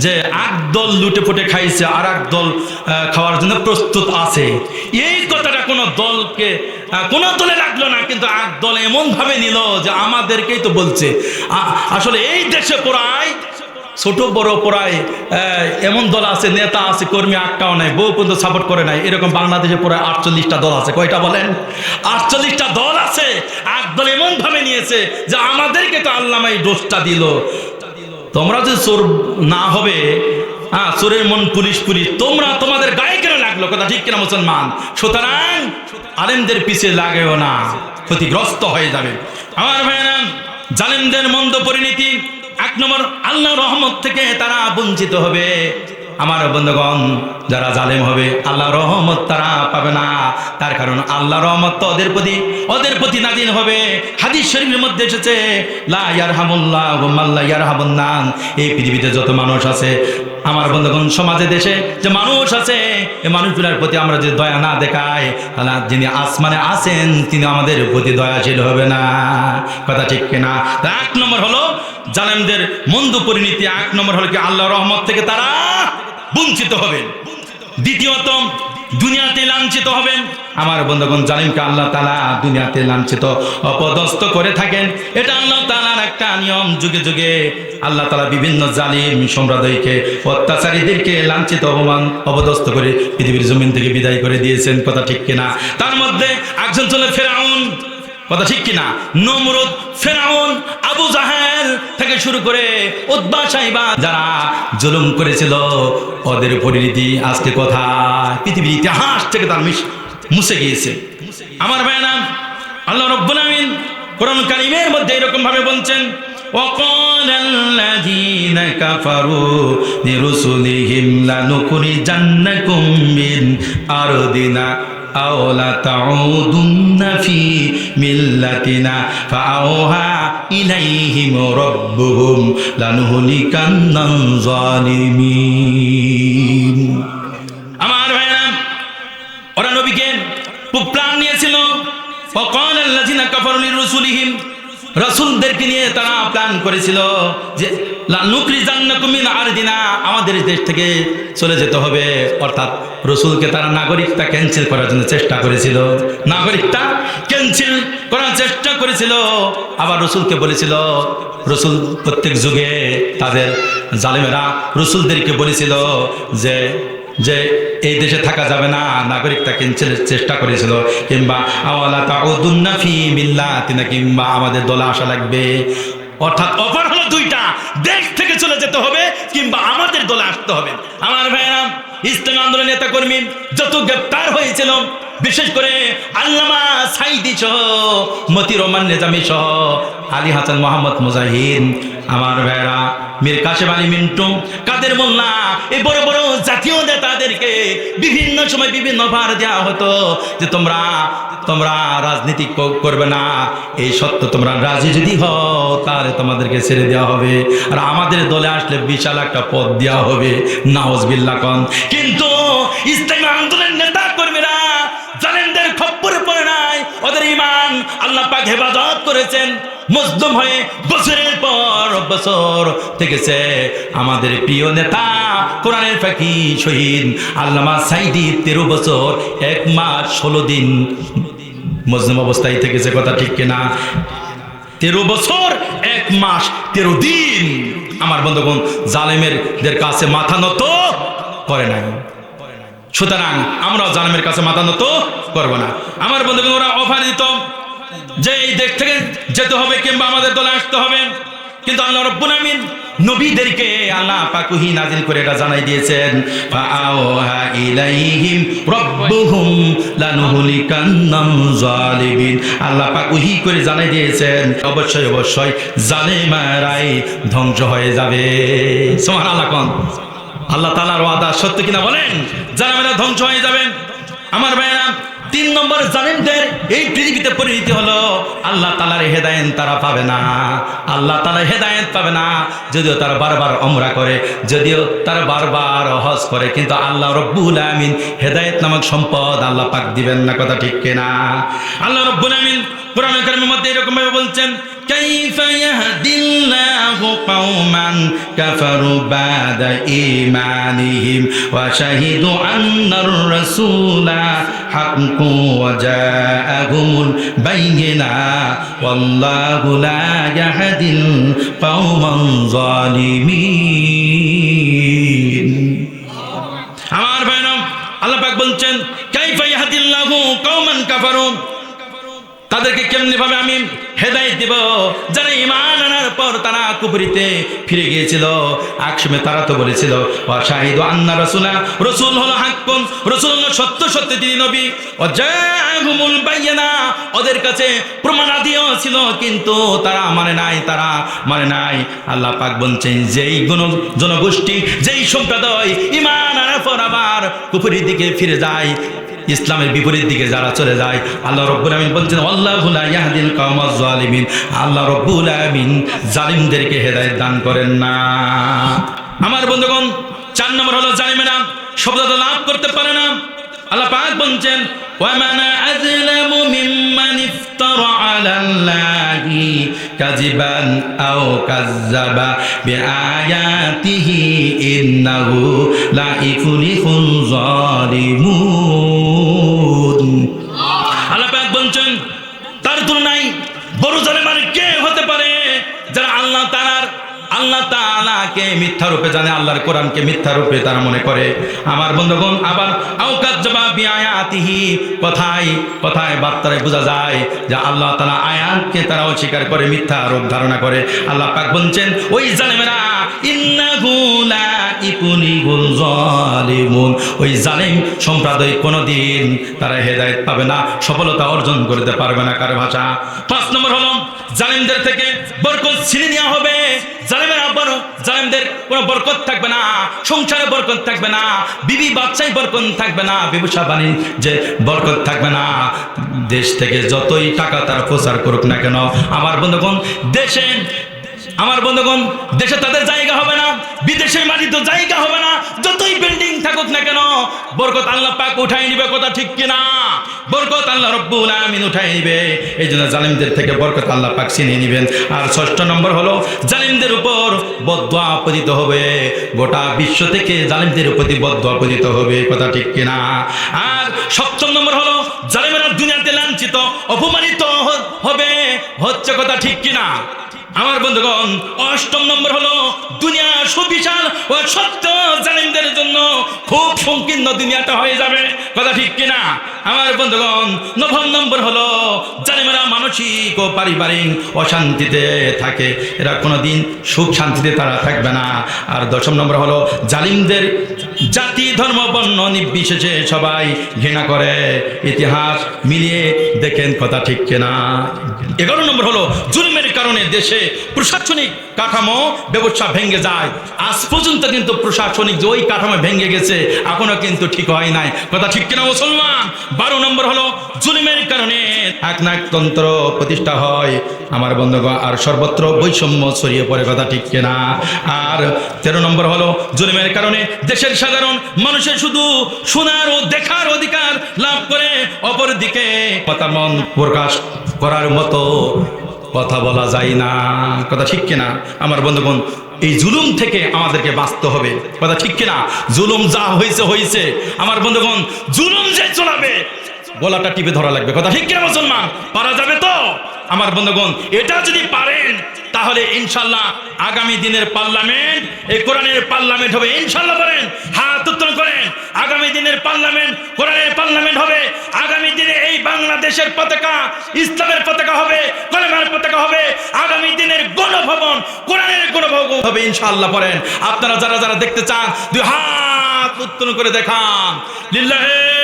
যে এক দল লুটে ফুটে খাইছে আর এক দল খাওয়ার জন্য প্রস্তুত আছে। এই কথাটা কোনো দলকে কোনো দলে লাগলো না, কিন্তু এক দল এমন ভাবে নিল যে আমাদেরকেই তো বলছে। আসলে এই দেশে প্রায় ছোট বড় প্রায় এমন দল আছে, নেতা আছে, কর্মী আটকাও নাই, বউ পর্যন্ত সাপোর্ট করে নাই, এরকম বাংলাদেশে প্রায় 48টা দল আছে। কয়টা বলেন? 48টা দল আছে। এক দল এমন ভাবে নিয়েছে যে আমাদেরকে তো আল্লামা এই দোষটা দিল। তোমরা যে চোর না হবে, চোরের মন পুলিশ পুলিশ, তোমরা তোমাদের গায়ে কেন লাগলো? কথা ঠিক কিনা মুসলমান? সুতরাং আলেমদের পিছিয়ে লাগেও না, ক্ষতিগ্রস্ত হয়ে যাবে। আমার ভাইয়েরা, জালেমদের মন্দ পরিণতি, এক নম্বর আল্লাহ রহমত থেকে তারা বঞ্চিত হবে। আমার বন্ধুগণ, যারা জালেম হবে আল্লাহ রহমত তারা পাবে না। তার কারণ আল্লাহ রহমত তো ওদের প্রতি নাজিল হবে। হাদিস শরীফের মধ্যে এসেছে, লা ইয়ারহামুল্লাহু মান লা ইয়ারহামুন নাস। এই পৃথিবীতে যত মানুষ আছে, আমার বন্ধুগণ, সমাজে দেশে যে মানুষ আছে, এই মানুষগুলোর প্রতি আমরা যদি দয়া না দেখাই, তাহলে যিনি আসমানে আছেন তিনি আমাদের প্রতি দয়াশীল হবে না। কথা ঠিক কিনা? এক নম্বর হলো জালেমদের মন্দ পরিণতি, এক নম্বর হলো কি আল্লাহ রহমত থেকে তারা বঞ্চিত হবেন। দ্বিতীয়ত দুনিয়াতে লাঞ্ছিত হবেন। আমার বন্ধুগণ, জালিমকে আল্লাহ তাআলা দুনিয়াতে লাঞ্ছিত অপদস্থ করে থাকেন। এটা আল্লাহ তাআলার একটা নিয়ম। যুগে যুগে আল্লাহ তাআলা বিভিন্ন জালিম সম্প্রদায়কে, অত্যাচারীদেরকে লাঞ্ছিত অপদস্থ করে পৃথিবীর জমিন থেকে বিদায় করে দিয়েছেন। কথা ঠিক কিনা? তার মধ্যে একজন ছিল ফেরাউন। কথা ঠিক কিনা? নমরুদ, ফেরাউন, আবু জাহেল থেকে শুরু করে উতবা সাইবা, যারা জুলুম করেছিল, ওদের পরিণতি আজকে কোথায়? পৃথিবীর ইতিহাস থেকে তার মুছে গিয়েছে। আমার ভাইরা, আল্লাহ রাব্বুল আমিন কোরআন কারীমের মধ্যে এরকম ভাবে বলছেন, وقال الذين كفروا لرسلهم لنخرجنكم من أرضنا أو لتعودن في ملتنا فأوحى إليهم ربهم لنهلكن الظالمين। আমার ভাইরা, ওরা নবীকে প্রাণ নিয়েছিল। وقال الذين كفروا لرسلهم, রাসূলদেরকে নিয়ে তারা প্ল্যান করেছিল যে লানুখরিজান্নাকুম মিন আরদিনা, আমাদের দেশ থেকে চলে যেতে হবে। অর্থাৎ রাসূলকে তারা নাগরিকতা ক্যান্সেল করার জন্য চেষ্টা করেছিল। নাগরিকতা ক্যান্সেল করার চেষ্টা করেছিল। আবার রাসূলকে বলেছিল, রাসূল প্রত্যেক যুগে তাদের জালেমেরা রাসূলদেরকে বলেছিল যে যে এই দেশে থাকা যাবে না, নাগরিকতা ক্যান্সেলের চেষ্টা করেছিল। কিংবা আওয়ালা তাউদুন্না ফি মিল্লাতিনা, কিংবা আমাদের দলে আসা লাগবে। অর্থাৎ অফার হলো দুইটা, দেশ থেকে চলে যেতে হবে কিংবা আমাদের দলে আসতে হবে। আমার ভাইরা, ইসলামী আন্দোলনের নেতা কর্মী যত গ্রেপ্তার হয়েছিল, বিশেষ করে আল্লামা সাইদি সহ, মতি রহমান নিজামী সহ, আলী হাসান মোহাম্মদ মুজাহিদ, আমার ভাইরা, মীর কাসেম আলী মিন্টু, কাদের মোল্লা, এই বড় বড় জাতীয় নেতাদেরকে বিভিন্ন সময় বিভিন্ন ভার দেওয়া হতো যে তোমরা রাজনীতি করবে না, এই সত্য তোমরা রাজি যদি হও তাহলে তোমাদেরকে ছেড়ে দেওয়া হবে, আর আমাদের দলে আসলে বিশাল একটা পদ দেওয়া হবে। নাউজুবিল্লাহ কন। কিন্তু ইসলামী আন্দোলনের নেতা কর্মীরা জালেমদের খপ্পরে পড়ে নাই। ওদের ঈমান আল্লাহ পাক হেফাজত করেছেন। মজলুম হয়ে বছরের পর বছর থেকেছে আমাদের প্রিয় নেতা, কোরআনের ফাঁকি শহীদ আল্লামা সাইদি 13 বছর 1 মাস 16 দিন মজলুম অবস্থায় থেকেছে। কথা ঠিক কিনা? 13 বছর 1 মাস 13 দিন আমার বন্ধুগণ জালেমেরদের কাছে মাথা নত করে নাই। সুতরাং আমরাও জালেমের কাছে মাথা নত করবো না। আমার বন্ধুগণ, ওরা অফার দিত যে এই দেশ থেকে যেতে হবে কিংবা আমাদের দলে আসতে হবে, কিন্তু আল্লাহ রাব্বুল আমিন নবীদেরকে আল্লাহ পাক ওহী নাযিল করে এটা জানাই দিয়েছেন, ফাআওহা ইলাইহিম রাব্বুহুম লানুহলিকান্নাম যালিমিন। আল্লাহ পাক ওহী করে জানাই দিয়েছেন অবশ্যই অবশ্যই জালেমারাই ধ্বংস হয়ে যাবে। সুবহানাল্লাহ কোন আল্লাহ তাআলার ওয়াদা সত্য কিনা বলেন? জালেমারা ধ্বংস হয়ে যাবে। আমার ভাইরা, 3 নম্বর জালিমদের এই পৃথিবীতে পরিণতি হলো আল্লাহ তাআলার হেদায়েত তারা পাবে না। আল্লাহ তাআলার হেদায়েত পাবে না, যদিও তারা বারবার উমরা করে, যদিও তারা বারবার হজ করে, কিন্তু আল্লাহ রব্বুল আমিন হেদায়েত নামক সম্পদ আল্লাহ পাক দিবেন না। কথা ঠিক কিনা? আল্লাহ রব্বুল আমিন কোরআনুল কারীমের মধ্যে এরকম ভাবে বলছেন, কাইফা ইয়াহদিল্লাহু কওমান কাফারু বাদা ঈমানিহিম ওয়া শাহিদু আন্নার রাসূলা হাক্কুন ওয়া জাআহুমুল বাইয়িনাতু ওয়াল্লাহু লা ইয়াহদিল কওমান যালিমিন। আমার ভাইরা, আল্লাহ পাক বলছেন কাইফা ইয়াহদিল্লাহু কওমান কাফারু, তাদেরকে কেমনি ভাবে আমি হেদায়েত দেব যারা ঈমান আনার পর তারা কুফরিতে ফিরে গিয়েছিল। একসময় তারা তো বলেছিল ওয়া শাহিদু আন্না রাসূলা, রাসূল হলো হাক্কুন, রাসূল হলো সত্য সত্য তিনি নবী, ওয়া জাআহুমুল বাইয়িনা, ওদের কাছে প্রমাণাদিও ছিল কিন্তু তারা মানে নাই। আল্লাহ পাক বলছেন যেই জনগোষ্ঠী, যেই সম্প্রদায় ঈমান আনার পর আবার কুফরির দিকে ফিরে যায়, ইসলামের বিপরীত দিকে যারা চলে যায়, আল্লাহ রব্বুল আমিন বলছেন আল্লাহু লা ইয়াহদিল কওমাজ যালিমিন, আল্লাহ রব্বুল আমিন জালিমদেরকে হেদায়েত দান করেন না। আমার বন্ধুগণ, 4 নম্বর হলো জালিমেরা সফলতা লাভ করতে পারে না। আল্লাহ পাক বলছেন ওয়া মান আযলামু মিম্মান ইফতারা আলাল্লাহি কাযিবান আও কাযযাবা বিআয়াতিহি ইন্নাহু লা ইফলিহুল যালিমুন। আল্লাহ পাক বলছেন তার তুলনায় বড় জালেম আর কে হতে পারে যারা আল্লাহ তাআলাকে মিথ্যা রূপে জানে, আল্লাহর কোরআনকে মিথ্যা রূপে তারা মনে করে। আমার বন্ধুগণ, আবার আওকাজ্জাবা বিআয়াতিহি, কথায় বার্তায় বোঝা যায় যে আল্লাহ তাআলা আয়াতকে তারা অস্বীকার করে, মিথ্যা রূপ ধারণা করে। আল্লাহ পাক বলছেন ওই জালেমেরা ইন্নাহু লা ইফলিহুল যালিমুন, ওই জালিম সম্প্রদায় কোনোদিন তারা হেদায়েত পাবে না, সফলতা অর্জন করতে পারবে না। কার ভাষা? 5 নম্বর হলো জালিমদের থেকে বরকত ছিনিয়ে নেওয়া হবে। জালিমদের কোনো বরকত থাকবে না, সংসারে বরকত থাকবে না, বিবি বাচ্চায় বরকত থাকবে না, ব্যবসা বাণিজ্যে বরকত থাকবে না। দেশ থেকে যতই টাকা তারা প্রচার করুক না কেন, আমার বন্ধুগণ দেশে তাদের জায়গা হবে না, বিদেশের মাটিতে জায়গা হবে না। যতই বিল্ডিং থাকুক না কেন, বরকত আল্লাহ পাক উঠাই নিবে। কথা ঠিক কিনা? বরকত আল্লাহ রব্বুল আমিন উঠাই নিবে। এই জন্য জালিমদের থেকে বরকত আল্লাহ পাক ছিনিয়ে নিবেন। আর 6 নম্বর হলো জালিমদের উপর বদদুয়া পতিত হবে। গোটা বিশ্ব থেকে জালিমদের প্রতি বদদুয়া পতিত হবে। কথা ঠিক কিনা? আর 7 নম্বর হলো জালিমেরা দুনিয়াতে লাঞ্ছিত অপমানিত হবে। হচ্ছে কথা ঠিক কিনা? আমার বন্ধুগণ, 8 নম্বর হলো দুনিয়া সুবিশাল ও সত্য জালিমদের জন্য খুব সংকীর্ণ দুনিয়াটা হয়ে যাবে। কথা ঠিক কিনা? আমার বন্ধুগণ, 9 নম্বর হলো জালিমেরা মানসিক ও পারিবারিক অশান্তিতে থাকে, এরা কোনোদিন সুখ শান্তিতে তারা থাকবে না। আর 10 নম্বর হলো জালিমদের জাতি ধর্ম বর্ণ নির্বিশেষে সবাই ঘৃণা করে। ইতিহাস মিলিয়ে দেখেন। কথা ঠিক কিনা? 11 নম্বর হলো জুলুমের কারণে দেশে প্রশাসনিক কাঠামো ব্যবস্থা ভেঙে যায়। আজ পর্যন্ত কিন্তু প্রশাসনিক যে ওই কাঠামো ভেঙে গেছে, এখনো কিন্তু ঠিক হয় নাই। কথা ঠিক কিনা মুসলমান? 12 নম্বর হলো জুলুমের কারণে একনায়কতন্ত্র প্রতিষ্ঠা হয়। আমার বন্ধুগণ, আর সর্বত্র বৈষম্য ছড়িয়ে পড়ে। কথা ঠিক কিনা? আর 13 নম্বর হলো জুলুমের কারণে দেশের সাধারণ মানুষের শুধু শোনার ও দেখার অধিকার লাভ করে, অপরদিকে কথা মন প্রকাশ করার মতো কথা বলা যায় না। কথা ঠিক কিনা? আমার বন্ধুগণ, এই জুলুম থেকে আমাদেরকে বাঁচতে হবে। কথা ঠিক কিনা? জুলুম যা হয়েছে আমার বন্ধুগণ, জুলুম যে চলাবে গলাটা টিপে ধরা লাগবে। কথা ঠিক কিনা মুসলমান? পারা যাবে তো? আমার বন্ধুগণ, এটা যদি পারেন তাহলে ইনশাল্লাহ আগামী দিনের পার্লামেন্ট এই কোরআনের পার্লামেন্ট হবে। ইনশাল্লাহ পারেন? হাত উত্তোলন করেন। আগামী দিনের পার্লামেন্ট কোরআনের পার্লামেন্ট হবে। আগামী দিনে এই বাংলাদেশের পতাকা ইসলামের পতাকা হবে, কলেমার পতাকা হবে, আগামী দিনের গণভবন, কোরআনের গণভবন হবে ইনশাআল্লাহ। পড়েন আপনারা যারা যারা দেখতে চান দুই হাত উত্তোলন করে দেখান। লিল্লাহে